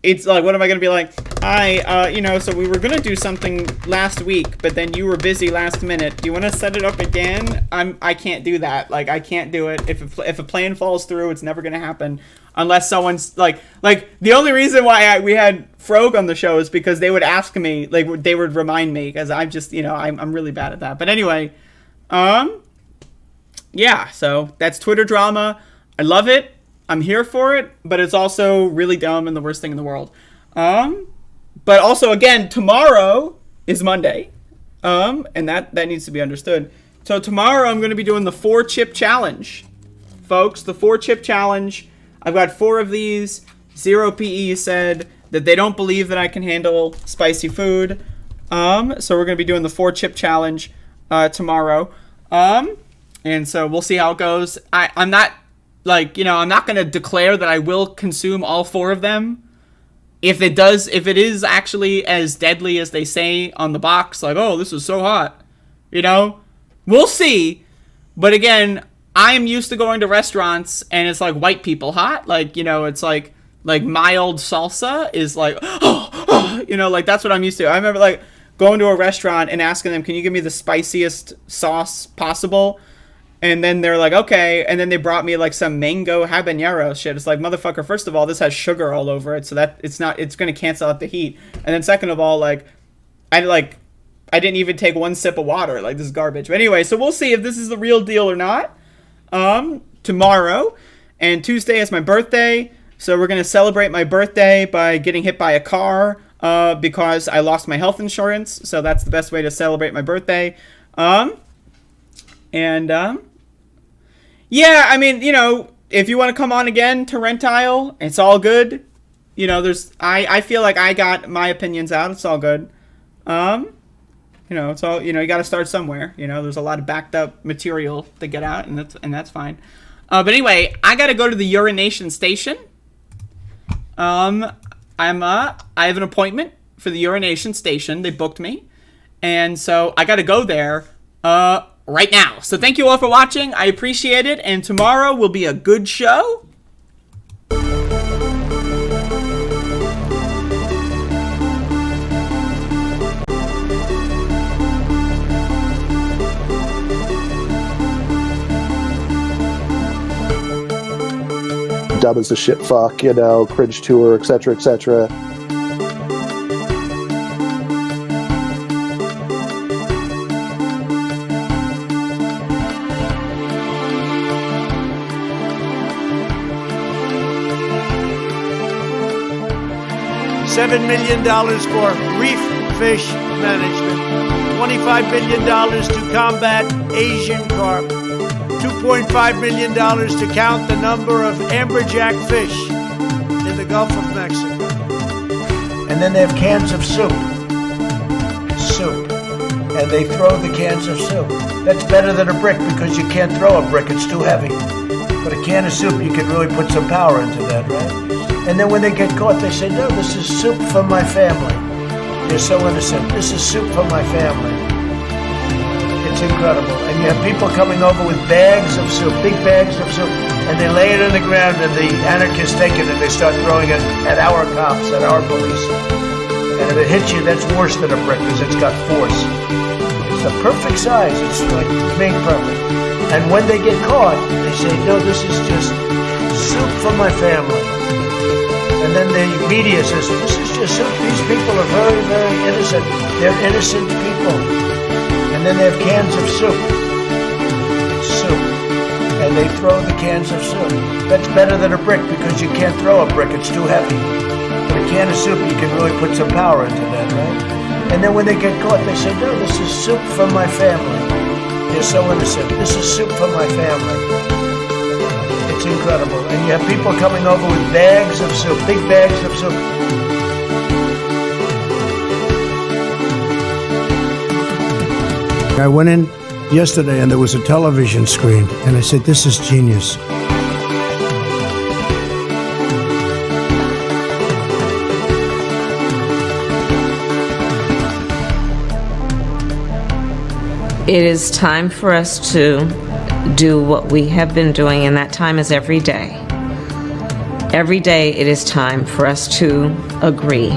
it's like, what am I going to be like? So we were going to do something last week, but then you were busy last minute. Do you want to set it up again? I can't do that. Like, I can't do it. If a plan falls through, it's never going to happen unless someone's like the only reason why we had Frog on the show is because they would ask me, like, they would remind me, because I'm just, I'm really bad at that. But anyway, yeah, so that's Twitter drama. I love it. I'm here for it, but it's also really dumb and the worst thing in the world. But also, again, tomorrow is Monday, and that needs to be understood. So tomorrow I'm going to be doing the 4-chip challenge, folks. The 4-chip challenge. I've got 4 of these. Zero PE said that they don't believe that I can handle spicy food. So we're going to be doing the 4-chip challenge tomorrow. And so we'll see how it goes. I'm not. I'm not going to declare that I will consume all 4 of them. If it is actually as deadly as they say on the box, like, oh, this is so hot, we'll see. But again, I am used to going to restaurants and it's like white people hot. Like, it's like mild salsa is like, like that's what I'm used to. I remember like going to a restaurant and asking them, can you give me the spiciest sauce possible? And then they're like, okay. And then they brought me like some mango habanero shit. It's like, motherfucker, first of all, this has sugar all over it. So that it's going to cancel out the heat. And then second of all, like, I didn't even take one sip of water. Like, this is garbage. But anyway, so we'll see if this is the real deal or not. Tomorrow. And Tuesday is my birthday. So we're going to celebrate my birthday by getting hit by a car, because I lost my health insurance. So that's the best way to celebrate my birthday. Yeah, I mean, if you want to come on again to Rentile, it's all good. I feel like I got my opinions out. It's all good. It's all, you got to start somewhere. There's a lot of backed up material to get out, and that's fine. But anyway, I got to go to the urination station. I have an appointment for the urination station. They booked me. And so I got to go there, right now. So thank you all for watching. I appreciate it. And tomorrow will be a good show. Dumb as a shit fuck, cringe tour, etc., etc. $7 million for reef fish management, $25 billion to combat Asian carp, $2.5 million to count the number of amberjack fish in the Gulf of Mexico. And then they have cans of soup. And they throw the cans of soup. That's better than a brick because you can't throw a brick, it's too heavy. But a can of soup, you can really put some power into that, right? And then when they get caught, they say, no, this is soup for my family. They're so innocent. This is soup for my family. It's incredible. And you have people coming over with bags of soup, big bags of soup, and they lay it on the ground, and the anarchists take it, and they start throwing it at our cops, at our police. And if it hits you, that's worse than a brick, because it's got force. It's the perfect size. It's like made perfect. And when they get caught, they say, no, this is just soup for my family. And then the media says, this is just soup. These people are very, very innocent. They're innocent people. And then they have cans of soup. And they throw the cans of soup. That's better than a brick because you can't throw a brick. It's too heavy. But a can of soup, you can really put some power into that, right? And then when they get caught, they say, no, this is soup for my family. They're so innocent. This is soup for my family. It's incredible. And you have people coming over with bags of soup, big bags of soup. I went in yesterday and there was a television screen, and I said, this is genius. It is time for us to do what we have been doing, and that time is every day. Every day it is time for us to agree.